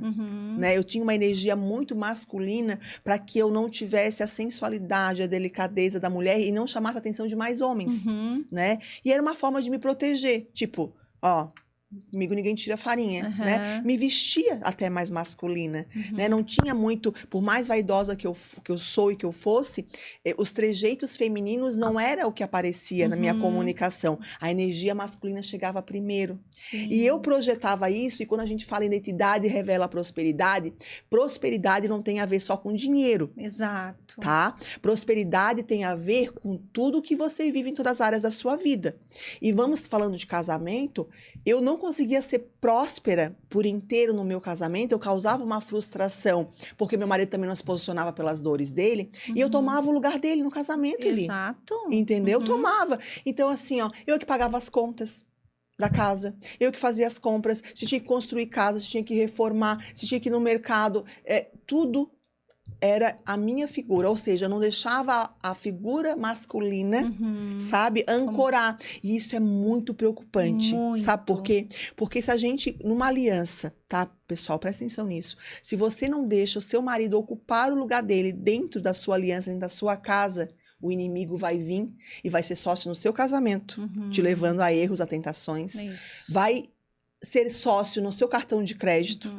né? Eu tinha uma energia muito masculina para que eu não tivesse a sensualidade, a delicadeza da mulher e não chamasse a atenção de mais homens, né? E era uma forma de me proteger, tipo, ó, comigo ninguém tira farinha, né? Me vestia até mais masculina, né? Não tinha muito, por mais vaidosa que eu sou e que eu fosse, os trejeitos femininos não era o que aparecia na minha comunicação. A energia masculina chegava primeiro. Sim. E eu projetava isso, e quando a gente fala em identidade revela prosperidade, prosperidade não tem a ver só com dinheiro. Exato. Tá? Prosperidade tem a ver com tudo que você vive em todas as áreas da sua vida. E vamos falando de casamento, eu não conseguia ser próspera por inteiro no meu casamento, eu causava uma frustração, porque meu marido também não se posicionava pelas dores dele, e eu tomava o lugar dele no casamento ali. Exato. Entendeu? Eu tomava. Então, assim, ó, eu que pagava as contas da casa, eu que fazia as compras, se tinha que construir casa, se tinha que reformar, se tinha que ir no mercado, tudo era a minha figura, ou seja, eu não deixava a figura masculina, sabe, ancorar. E isso é muito preocupante. Muito. Sabe por quê? Porque se a gente, numa aliança, tá, pessoal, presta atenção nisso. Se você não deixa o seu marido ocupar o lugar dele dentro da sua aliança, dentro da sua casa, o inimigo vai vir e vai ser sócio no seu casamento, te levando a erros, a tentações. Vai ser sócio no seu cartão de crédito.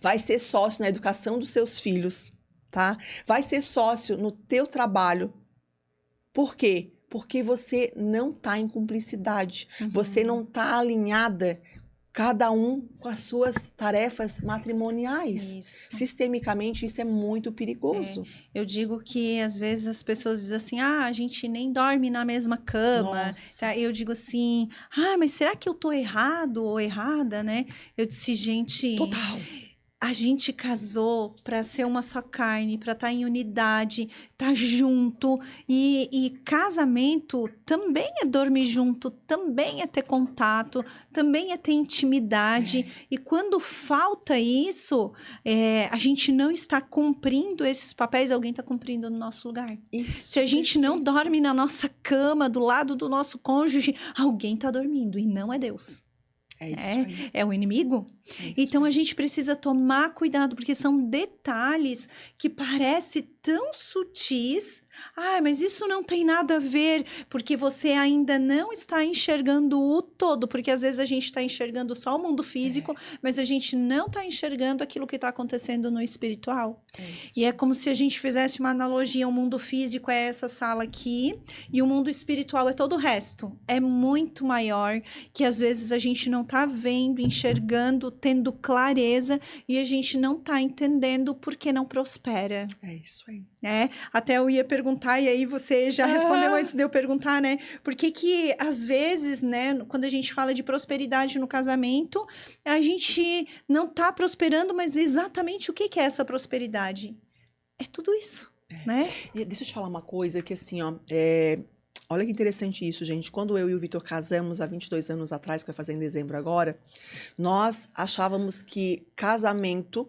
Vai ser sócio na educação dos seus filhos, tá? Vai ser sócio no teu trabalho. Por quê? Porque você não tá em cumplicidade. Você não tá alinhada, cada um com as suas tarefas matrimoniais. Isso. Sistemicamente, isso é muito perigoso. Eu digo que, às vezes, as pessoas dizem assim, a gente nem dorme na mesma cama. Nossa. Eu digo assim, mas será que eu tô errado ou errada, né? Eu disse, gente... Total. A gente casou para ser uma só carne, para estar em unidade, estar junto. E casamento também é dormir junto, também é ter contato, também é ter intimidade. E quando falta isso, a gente não está cumprindo esses papéis, alguém está cumprindo no nosso lugar. Isso, se a gente não dorme na nossa cama, do lado do nosso cônjuge, alguém está dormindo e não é Deus. É isso aí. É o inimigo. É isso Então aí. a gente precisa tomar cuidado, porque são detalhes que parecem tão sutis. Ah, mas isso não tem nada a ver, porque você ainda não está enxergando o todo, porque às vezes a gente está enxergando só o mundo físico, mas a gente não está enxergando aquilo que está acontecendo no espiritual. É isso. E é como se a gente fizesse uma analogia: o mundo físico é essa sala aqui, e o mundo espiritual é todo o resto. É muito maior, que às vezes a gente não está vendo, enxergando, tendo clareza, e a gente não está entendendo por que não prospera. É isso aí. Né? Até eu ia perguntar, e aí você já respondeu antes de eu perguntar, né? Por que às vezes, né, quando a gente fala de prosperidade no casamento, a gente não tá prosperando, mas exatamente o que é essa prosperidade? É tudo isso, né? E deixa eu te falar uma coisa que assim, ó, olha que interessante isso, gente. Quando eu e o Vitor casamos há 22 anos atrás, que vai fazer em dezembro agora, nós achávamos que casamento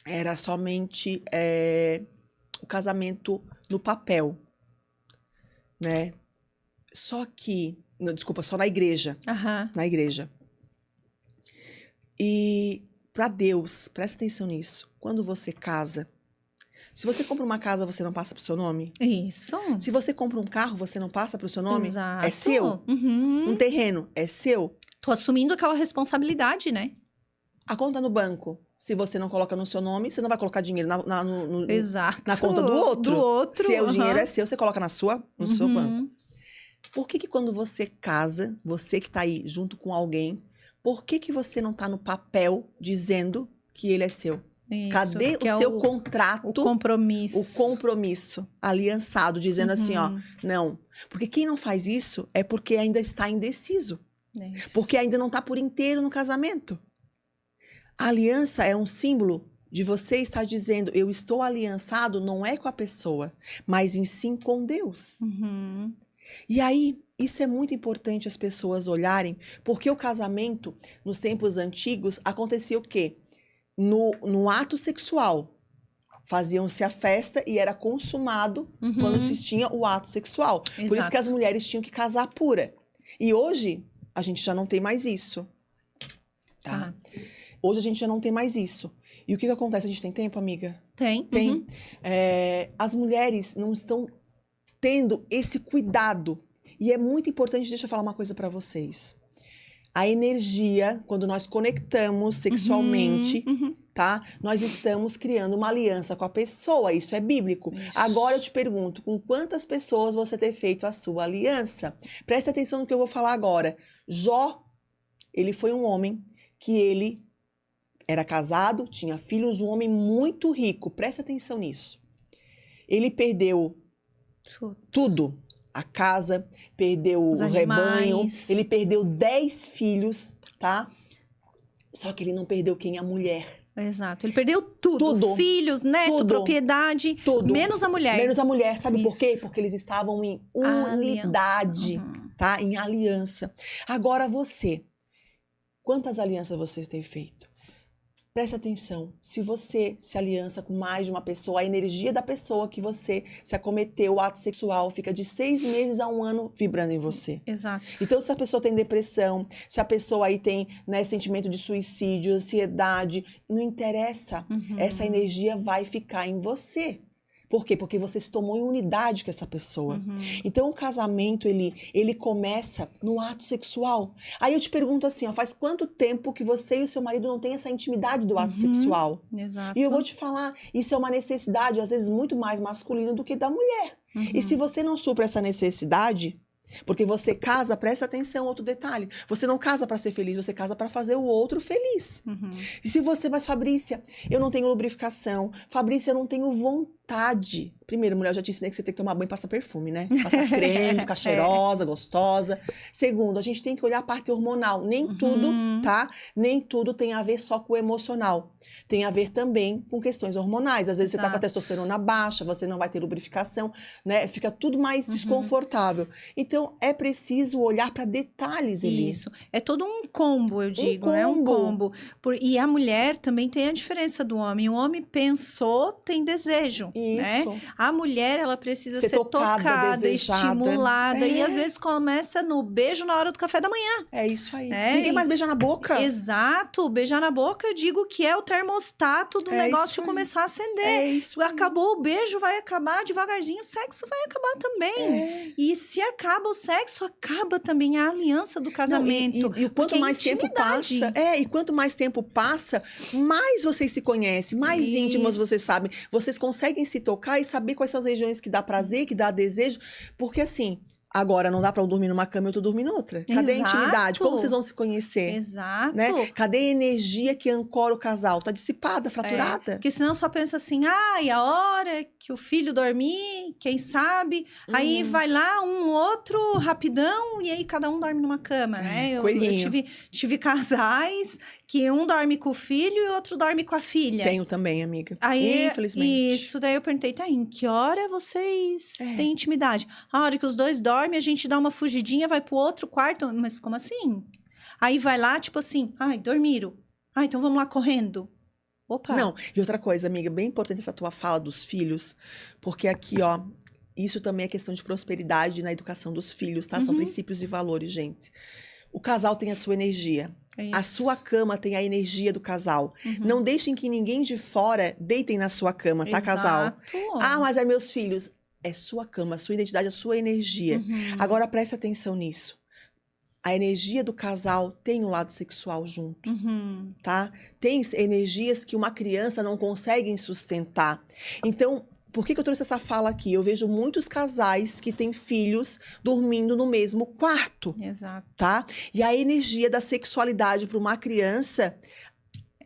era somente o casamento no papel, né? Só que, não, desculpa, só na igreja, Aham. na igreja. E para Deus, presta atenção nisso. Quando você casa, se você compra uma casa, você não passa pro seu nome? Isso. Se você compra um carro, você não passa pro seu nome? Exato. É seu? Uhum. Um terreno é seu? Tô assumindo aquela responsabilidade, né? A conta no banco, se você não coloca no seu nome, você não vai colocar dinheiro Exato. na conta do outro. Do outro. Se o dinheiro aham. é seu, você coloca no seu Uhum. banco. Por que quando você casa, você que tá aí junto com alguém, por que você não tá no papel dizendo que ele é seu? Isso, Cadê porque o é seu contrato? o compromisso. O compromisso aliançado, dizendo assim, ó, Uhum. não. Porque quem não faz isso é porque ainda está indeciso. É isso. Porque ainda não está por inteiro no casamento. A aliança é um símbolo de você estar dizendo, eu estou aliançado não é com a pessoa, mas em sim com Deus. Uhum. E aí, isso é muito importante as pessoas olharem, porque o casamento, nos tempos antigos, acontecia o quê? No ato sexual. Faziam-se a festa e era consumado Uhum. quando se tinha o ato sexual. Por isso Exato. que as mulheres tinham que casar pura. E hoje, a gente já não tem mais isso. Tá? Hoje a gente já não tem mais isso. E o que acontece? A gente tem tempo, amiga? Tem. Tem. Uhum. As mulheres não estão tendo esse cuidado. E é muito importante, deixa eu falar uma coisa pra vocês. A energia, quando nós conectamos sexualmente, Uhum. tá? Nós estamos criando uma aliança com a pessoa, isso é bíblico. Isso. Agora eu te pergunto, com quantas pessoas você tem feito a sua aliança? Presta atenção no que eu vou falar agora. Jó, ele foi um homem que ele era casado, tinha filhos, um homem muito rico. Presta atenção nisso. Ele perdeu tudo. A casa, perdeu Os o rebanho, animais. ele perdeu 10 filhos, tá? Só que ele não perdeu quem? A mulher. Exato. Ele perdeu tudo. Tudo. Filhos, neto, Tudo. propriedade. Tudo. Menos a mulher. Menos a mulher, sabe por quê? Isso. Porque eles estavam em Aliança. unidade, Uhum. tá? Em aliança. Agora você, quantas alianças você tem feito? Presta atenção, se você se aliança com mais de uma pessoa, a energia da pessoa que você se acometeu, o ato sexual, fica de 6 meses a 1 ano vibrando em você. Exato. Então, se a pessoa tem depressão, se a pessoa aí tem, né, sentimento de suicídio, ansiedade, não interessa, Uhum. essa energia vai ficar em você. Por quê? Porque você se tomou em unidade com essa pessoa. Uhum. Então, o casamento, ele começa no ato sexual. Aí eu te pergunto assim, ó, faz quanto tempo que você e o seu marido não têm essa intimidade do ato Uhum. sexual? Exato. E eu vou te falar, isso é uma necessidade, às vezes, muito mais masculina do que da mulher. Uhum. E se você não supra essa necessidade, porque você casa, presta atenção, outro detalhe, você não casa para ser feliz, você casa para fazer o outro feliz. Uhum. E se você, mas Fabrícia, eu não tenho lubrificação, Fabrícia, eu não tenho vontade. Primeiro, mulher, eu já te ensinei que você tem que tomar banho e passar perfume, né? Passar creme, ficar cheirosa, gostosa. Segundo, a gente tem que olhar a parte hormonal. Nem tudo, tá? Nem tudo tem a ver só com o emocional. Tem a ver também com questões hormonais. Às vezes você tá com a Exato. testosterona baixa, você não vai ter lubrificação, né? Fica tudo mais desconfortável. Então, Então, é preciso olhar para detalhes, Eli. Isso. É todo um combo, eu digo, né? Um combo. combo. E a mulher também tem a diferença do homem. O homem pensou, tem desejo, né? Isso. A mulher, ela precisa ser tocada, desejada. estimulada. E É. às vezes começa no beijo na hora do café da manhã. É isso aí. É, Ninguém mais beija na boca. Exato. Beijar na boca, eu digo que é o termostato do É negócio isso aí. começar a acender. É isso aí. Acabou o beijo, vai acabar devagarzinho, o sexo vai acabar também. É. E se acaba o sexo, acaba também a aliança do casamento. Não, e quanto porque é mais tempo intimidade. passa, e quanto mais tempo passa, mais vocês se conhecem, mais íntimos Isso. vocês sabem. Vocês conseguem se tocar e saber quais são as regiões que dá prazer, que dá desejo, porque assim, agora não dá pra um dormir numa cama e outro dormir noutra. Cadê a Exato. intimidade? Como vocês vão se conhecer? Exato. Né? Cadê a energia que ancora o casal? Tá dissipada, fraturada. Porque senão só pensa assim, e a hora que o filho dormir, quem sabe? Aí vai lá um outro rapidão e aí cada um dorme numa cama, né? Eu tive casais que um dorme com o filho e o outro dorme com a filha. Tenho também, amiga. Aí, infelizmente. Isso, daí eu perguntei, tá, em que hora vocês têm intimidade? A hora que os dois dormem, a gente dá uma fugidinha, vai pro outro quarto. Mas como assim? Aí vai lá, tipo assim, dormiram. Então vamos lá correndo. Opa. Não, e outra coisa, amiga, bem importante essa tua fala dos filhos, porque aqui, ó, isso também é questão de prosperidade na educação dos filhos, tá? São princípios e valores, gente. O casal tem a sua energia. A sua cama tem a energia do casal. Não deixem que ninguém de fora deitem na sua cama, tá, casal? Mas é meus filhos. É sua cama, a sua identidade, a sua energia. Agora, preste atenção nisso. A energia do casal tem um lado sexual junto, tá? Tem energias que uma criança não consegue sustentar. Então, por que eu trouxe essa fala aqui? Eu vejo muitos casais que têm filhos dormindo no mesmo quarto. Exato. Tá? E a energia da sexualidade para uma criança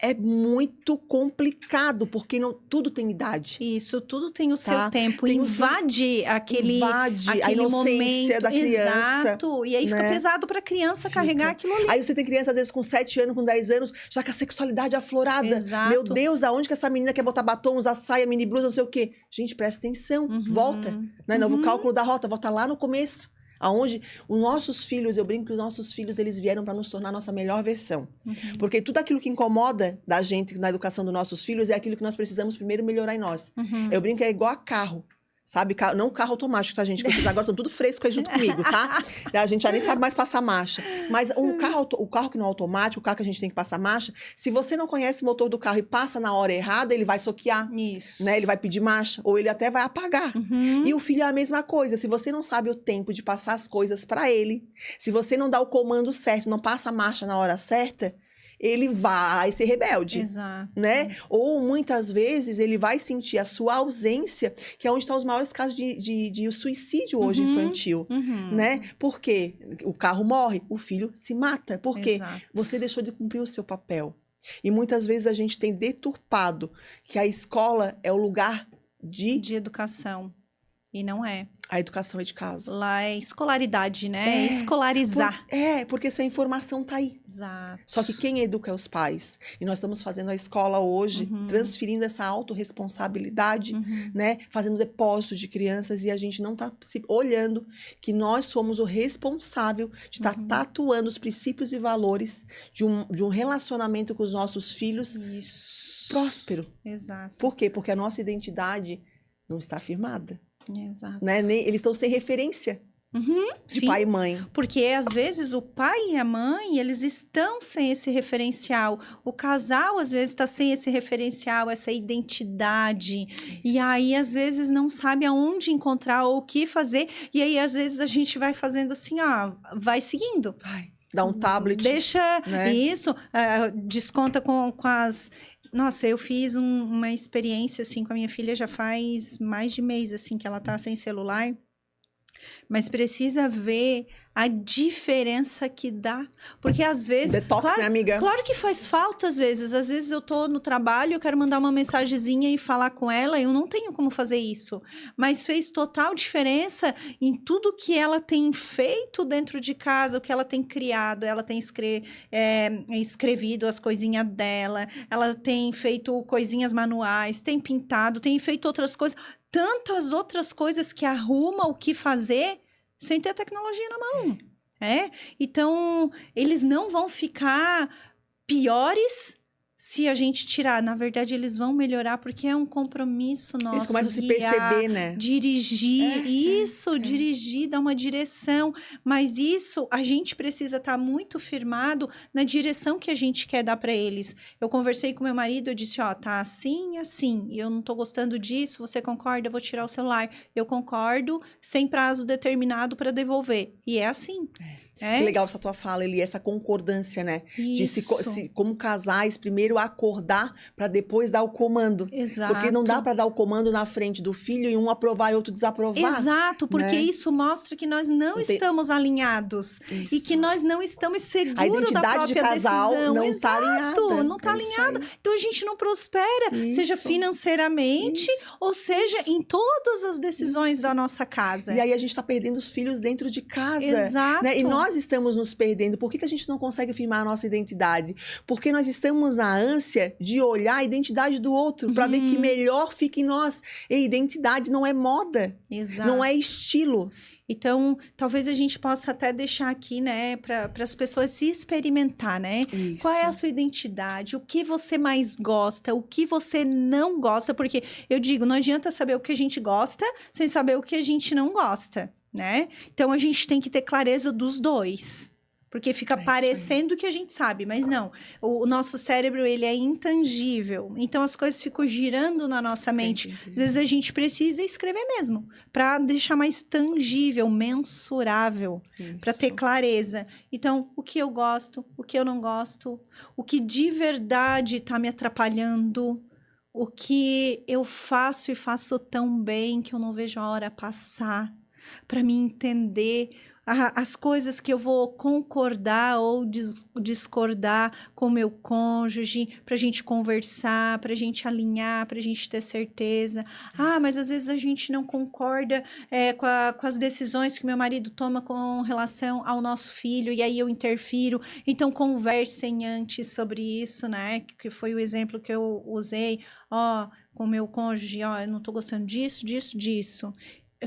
é muito complicado, porque tudo tem idade. Isso, tudo tem o seu tempo. Tem invade aquele a inocência momento. da criança. Exato. E aí fica pesado para a criança carregar aquilo ali. Aí você tem criança, às vezes, com 7 anos, com 10 anos, já com a sexualidade aflorada. Exato. Meu Deus, da onde que essa menina quer botar batom, usar saia, mini blusa, não sei o quê? Gente, presta atenção. Volta. Né? Novo cálculo da rota. Volta lá no começo. Aonde os nossos filhos, eu brinco que os nossos filhos, eles vieram para nos tornar a nossa melhor versão. Porque tudo aquilo que incomoda da gente na educação dos nossos filhos é aquilo que nós precisamos primeiro melhorar em nós. Eu brinco que é igual a carro. Sabe? Não carro automático, tá, gente? Que vocês agora são tudo fresco aí junto comigo, tá? A gente já nem sabe mais passar marcha. Mas o carro que não é automático, o carro que a gente tem que passar marcha, se você não conhece o motor do carro e passa na hora errada, ele vai soquear. Isso. Né? Ele vai pedir marcha, ou ele até vai apagar. E o filho é a mesma coisa. Se você não sabe o tempo de passar as coisas para ele, se você não dá o comando certo, não passa a marcha na hora certa, ele vai ser rebelde. Exato. Né? Ou muitas vezes ele vai sentir a sua ausência, que é onde estão os maiores casos de suicídio hoje infantil. Né? Por quê? O carro morre, o filho se mata. Por quê? Você deixou de cumprir o seu papel. E muitas vezes a gente tem deturpado que a escola é o lugar de educação. E não é. A educação é de casa. Lá é escolaridade, né? É escolarizar. Porque essa informação tá aí. Exato. Só que quem educa é os pais. E nós estamos fazendo a escola hoje, transferindo essa autorresponsabilidade, né? Fazendo depósito de crianças e a gente não tá se olhando que nós somos o responsável de estar tatuando os princípios e valores de um relacionamento com os nossos filhos próspero. Exato. Por quê? Porque a nossa identidade não está firmada. Exato. Né? Eles estão sem referência de pai e mãe. Porque às vezes o pai e a mãe, eles estão sem esse referencial. O casal às vezes está sem esse referencial, essa identidade. E aí às vezes não sabe aonde encontrar ou o que fazer. E aí às vezes a gente vai fazendo assim, vai seguindo. Dá um tablet. Deixa isso, desconta com as... Nossa, eu fiz uma experiência, assim, com a minha filha já faz mais de mês, assim, que ela tá sem celular. Mas precisa ver a diferença que dá. Porque às vezes... Detox, né, amiga? Claro que faz falta às vezes. Às vezes eu tô no trabalho, eu quero mandar uma mensagenzinha e falar com ela. Eu não tenho como fazer isso. Mas fez total diferença em tudo que ela tem feito dentro de casa, o que ela tem criado. Ela tem escrevido as coisinhas dela. Ela tem feito coisinhas manuais, tem pintado, tem feito outras coisas. Tantas outras coisas que arruma o que fazer sem ter a tecnologia na mão. Então, eles não vão ficar piores se a gente tirar. Na verdade, eles vão melhorar porque é um compromisso nosso. Eles começam a se guiar, perceber, né? Dirigir, dirigir, dar uma direção. Mas isso, a gente precisa estar muito firmado na direção que a gente quer dar para eles. Eu conversei com meu marido, eu disse, tá assim, assim, e eu não tô gostando disso, você concorda? Eu vou tirar o celular. Eu concordo, sem prazo determinado para devolver. E é assim. Que legal essa tua fala, Eli, essa concordância, né? Isso. De como casais, primeiro acordar para depois dar o comando. Exato. Porque não dá para dar o comando na frente do filho e um aprovar e outro desaprovar. Exato, porque né? isso mostra que nós não estamos alinhados. Isso. E que nós não estamos seguros a identidade da própria de casal decisão. não está alinhada. Não está alinhada. Então a gente não prospera, seja financeiramente, ou seja, em todas as decisões da nossa casa. E aí a gente está perdendo os filhos dentro de casa. Exato. Né? E nós estamos nos perdendo. Por que a gente não consegue firmar a nossa identidade? Porque nós estamos na ânsia de olhar a identidade do outro para ver que melhor fica em nós. E identidade não é moda. Exato. Não é estilo. Então, talvez a gente possa até deixar aqui, né, para as pessoas se experimentar, né? Isso. Qual é a sua identidade? O que você mais gosta? O que você não gosta? Porque eu digo, não adianta saber o que a gente gosta sem saber o que a gente não gosta, né? Então, a gente tem que ter clareza dos dois. Porque fica parecendo que a gente sabe, mas não. O nosso cérebro, ele é intangível. Então, as coisas ficam girando na nossa mente. Às vezes, a gente precisa escrever mesmo. Para deixar mais tangível, mensurável. Para ter clareza. Então, o que eu gosto, o que eu não gosto. O que de verdade está me atrapalhando. O que eu faço e faço tão bem que eu não vejo a hora passar. Para me entender as coisas que eu vou concordar ou discordar com o meu cônjuge, para a gente conversar, para a gente alinhar, para a gente ter certeza. Mas às vezes a gente não concorda com as decisões que meu marido toma com relação ao nosso filho, e aí eu interfiro. Então, conversem antes sobre isso, né? Que foi o exemplo que eu usei. Com o meu cônjuge, eu não estou gostando disso.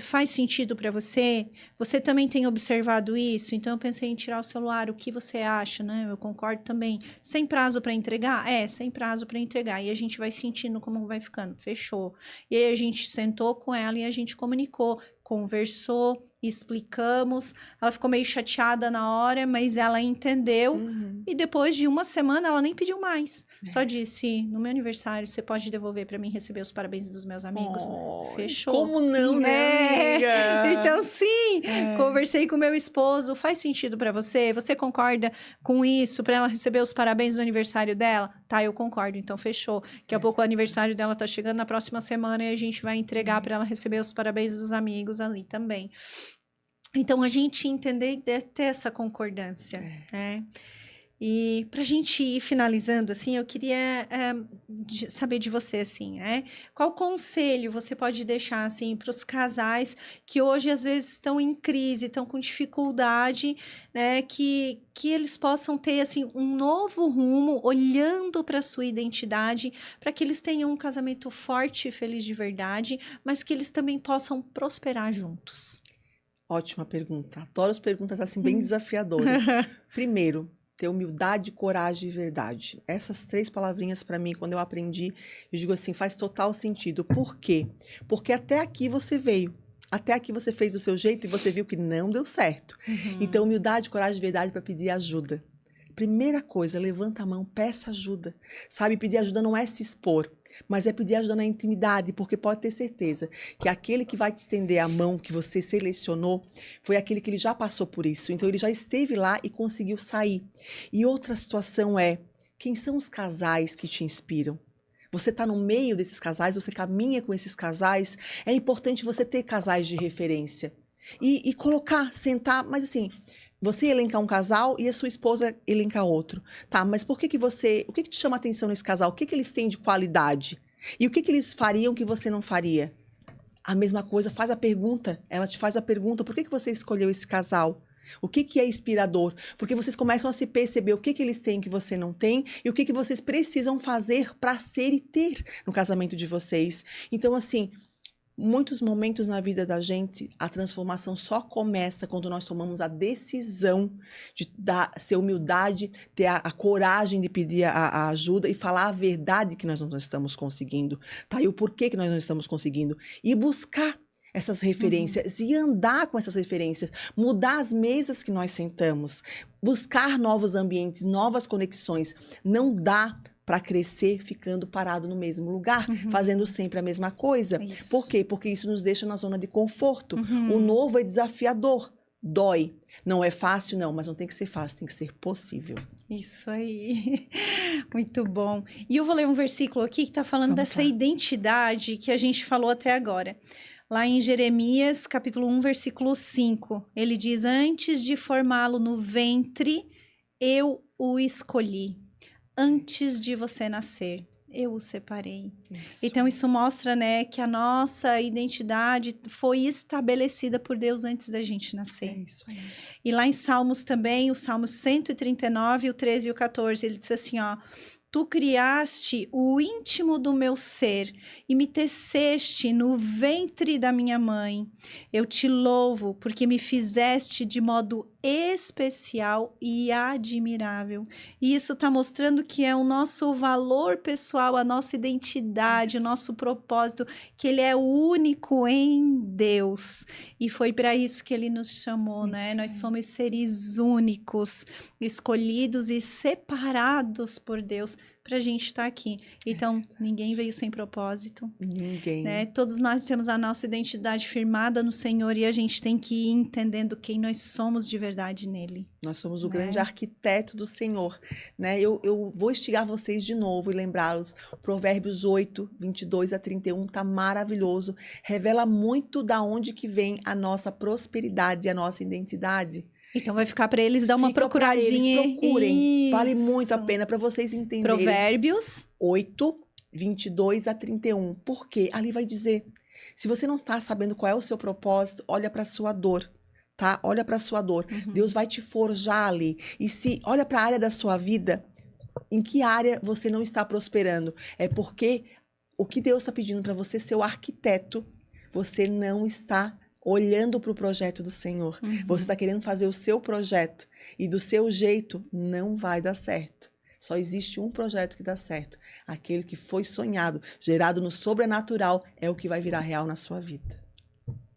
Faz sentido para você? Você também tem observado isso? Então, eu pensei em tirar o celular. O que você acha, né? Eu concordo também. Sem prazo para entregar? Sem prazo para entregar. E a gente vai sentindo como vai ficando. Fechou. E aí, a gente sentou com ela e a gente comunicou. Conversou, explicamos. Ela ficou meio chateada na hora, mas ela entendeu. E depois de uma semana, ela nem pediu mais. Só disse, no meu aniversário, você pode devolver para mim receber os parabéns dos meus amigos? Fechou. Como não, né, amiga? Então, sim. Conversei com meu esposo. Faz sentido para você? Você concorda com isso? Para ela receber os parabéns do aniversário dela? Tá, eu concordo. Então, fechou. Daqui a pouco o aniversário dela tá chegando na próxima semana e a gente vai entregar para ela receber os parabéns dos amigos ali também. Então, a gente entender e ter essa concordância, né? E para a gente ir finalizando, assim, eu queria saber de você, assim, né? Qual conselho você pode deixar, assim, para os casais que hoje, às vezes, estão em crise, estão com dificuldade, né? Que eles possam ter, assim, um novo rumo, olhando para a sua identidade, para que eles tenham um casamento forte e feliz de verdade, mas que eles também possam prosperar juntos. Ótima pergunta. Adoro as perguntas, assim, bem desafiadoras. Primeiro, ter humildade, coragem e verdade. Essas 3 palavrinhas, para mim, quando eu aprendi, eu digo assim, faz total sentido. Por quê? Porque até aqui você veio. Até aqui você fez do seu jeito e você viu que não deu certo. Então, humildade, coragem e verdade para pedir ajuda. Primeira coisa, levanta a mão, peça ajuda. Sabe, pedir ajuda não é se expor, mas é pedir ajuda na intimidade, porque pode ter certeza que aquele que vai te estender a mão, que você selecionou, foi aquele que ele já passou por isso. Então, ele já esteve lá e conseguiu sair. E outra situação é, quem são os casais que te inspiram? Você está no meio desses casais, você caminha com esses casais, é importante você ter casais de referência. E colocar, sentar, mas assim... Você elencar um casal e a sua esposa elencar outro. Tá, mas o que te chama a atenção nesse casal? O que eles têm de qualidade? E o que eles fariam que você não faria? A mesma coisa, faz a pergunta. Ela te faz a pergunta, por que você escolheu esse casal? O que é inspirador? Porque vocês começam a se perceber o que eles têm que você não tem e o que vocês precisam fazer para ser e ter no casamento de vocês. Então, assim... muitos momentos na vida da gente, a transformação só começa quando nós tomamos a decisão de ser humildade, ter a coragem de pedir a ajuda e falar a verdade que nós não estamos conseguindo, tá? E o porquê que nós não estamos conseguindo. E buscar essas referências e andar com essas referências, mudar as mesas que nós sentamos, buscar novos ambientes, novas conexões. Não dá para crescer ficando parado no mesmo lugar, fazendo sempre a mesma coisa. Isso. Por quê? Porque isso nos deixa na zona de conforto. O novo é desafiador, dói. Não é fácil, não, mas não tem que ser fácil, tem que ser possível. Isso aí, muito bom. E eu vou ler um versículo aqui que está falando dessa identidade que a gente falou até agora. Lá em Jeremias, capítulo 1, versículo 5, ele diz: antes de formá-lo no ventre, eu o escolhi. Antes de você nascer, eu o separei. Isso. Então, isso mostra, né, que a nossa identidade foi estabelecida por Deus antes da gente nascer. É isso aí. E lá em Salmos também, o Salmos 139, o 13 e o 14, ele diz assim, ó: tu criaste o íntimo do meu ser e me teceste no ventre da minha mãe. Eu te louvo porque me fizeste de modo especial e admirável. E isso está mostrando que é o nosso valor pessoal, a nossa identidade, o nosso propósito, que ele é único em Deus. E foi para isso que ele nos chamou, né? Nós somos seres únicos, escolhidos e separados por Deus para a gente estar aqui. Então, ninguém veio sem propósito. Ninguém. Né? Todos nós temos a nossa identidade firmada no Senhor e a gente tem que ir entendendo quem nós somos de verdade nele. Nós somos o grande arquiteto do Senhor, né? Eu vou instigar vocês de novo e lembrá-los. Provérbios 8, 22 a 31 tá maravilhoso. Revela muito da onde que vem a nossa prosperidade e a nossa identidade. Então vai ficar para eles dar uma procuradinha. Eles procurem. Isso. Vale muito a pena para vocês entenderem. Provérbios 8, 22 a 31. Por quê? Ali vai dizer, se você não está sabendo qual é o seu propósito, olha para a sua dor, tá? Olha para a sua dor. Deus vai te forjar ali. E se olha para a área da sua vida, em que área você não está prosperando? É porque o que Deus está pedindo para você ser o arquiteto, você não está olhando para o projeto do Senhor. Você está querendo fazer o seu projeto e do seu jeito não vai dar certo. Só existe um projeto que dá certo. Aquele que foi sonhado, gerado no sobrenatural, é o que vai virar real na sua vida.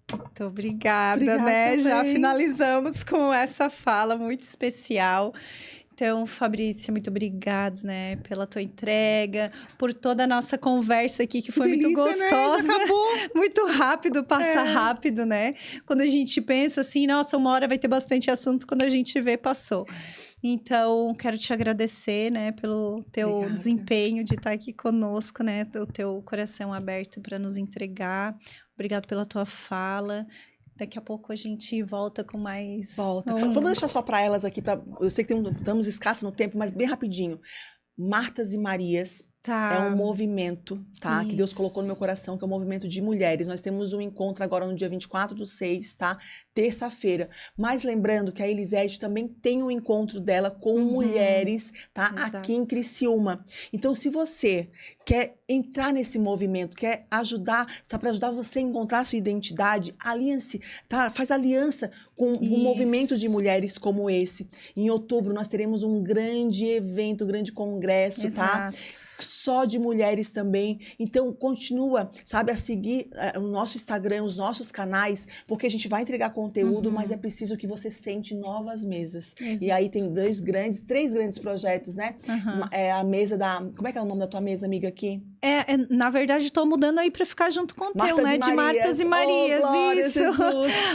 Muito obrigada, né? Também. Já finalizamos com essa fala muito especial. Então, Fabrícia, muito obrigada, né, pela tua entrega, por toda a nossa conversa aqui, que foi muito gostosa. Né? Acabou. Muito rápido, passa rápido, né? Quando a gente pensa assim, nossa, uma hora vai ter bastante assunto, quando a gente vê, passou. Então, quero te agradecer, né, pelo teu desempenho de estar aqui conosco, né, o teu coração aberto para nos entregar. Obrigado pela tua fala. Daqui a pouco a gente volta com mais... Vamos deixar só para elas aqui, eu sei que estamos escassos no tempo, mas bem rapidinho. Martas e Marias é um movimento, tá? Que Deus colocou no meu coração, que é um movimento de mulheres. Nós temos um encontro agora no dia 24/6, tá? Terça-feira. Mas lembrando que a Elisete também tem um encontro dela com mulheres, tá? Exato. Aqui em Criciúma. Então, se você quer entrar nesse movimento, quer ajudar, está para ajudar você a encontrar a sua identidade, aliança, tá? Faz aliança com um movimento de mulheres como esse. Em outubro, nós teremos um grande evento, um grande congresso, tá? Só de mulheres também. Então, continua, sabe, a seguir o nosso Instagram, os nossos canais, porque a gente vai entregar conteúdo, mas é preciso que você sente novas mesas. Exato. E aí tem três grandes projetos, né? É a mesa da... Como é que é o nome da tua mesa, amiga, aqui? Na verdade, estou mudando aí para ficar junto com o teu, né? De Martas e Marias. Glória, isso.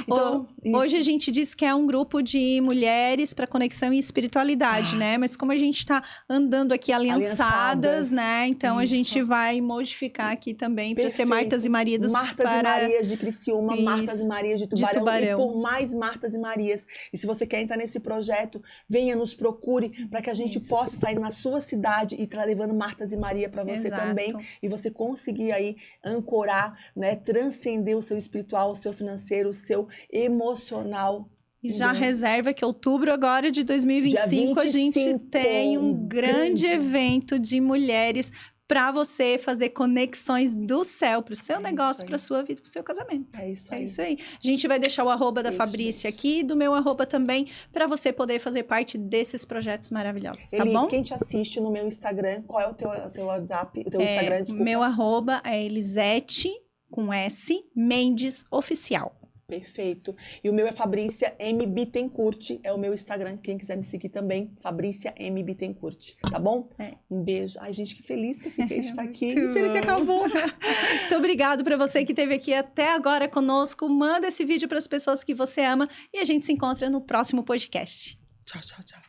Então, hoje a gente diz que é um grupo de mulheres para conexão e espiritualidade, né? Mas como a gente está andando aqui aliançadas, né? Então a gente vai modificar aqui também para ser Martas e Marias e Marias de Criciúma, Martas e Marias de Tubarão. E por mais Martas e Marias. E se você quer entrar nesse projeto, venha, nos procure para que a gente possa sair na sua cidade e estar levando Martas e Maria para você também. E você conseguir aí ancorar, né, transcender o seu espiritual, o seu financeiro, o seu emocional. E já reserva que outubro agora de 2025 a gente tem um grande evento de mulheres para você fazer conexões do céu para o seu É negócio, isso aí. para sua vida, para o seu casamento. É isso É aí. isso aí. A gente vai deixar o arroba da Isso Fabrícia mesmo. aqui, do meu arroba também, para você poder fazer parte desses projetos maravilhosos, tá bom? Quem te assiste no meu Instagram, qual é o teu WhatsApp? O teu Instagram, desculpa. Meu arroba é Elisete, com S, Mendes Oficial. Perfeito. E o meu é Fabrícia M. Bittencourt. É o meu Instagram. Quem quiser me seguir também, Fabrícia M. Bittencourt. Tá bom? Um beijo. Ai, gente, que feliz que eu fiquei de estar aqui. Muito Pena que bom. acabou. Muito obrigado para você que esteve aqui até agora conosco. Manda esse vídeo para as pessoas que você ama e a gente se encontra no próximo podcast. Tchau, tchau, tchau.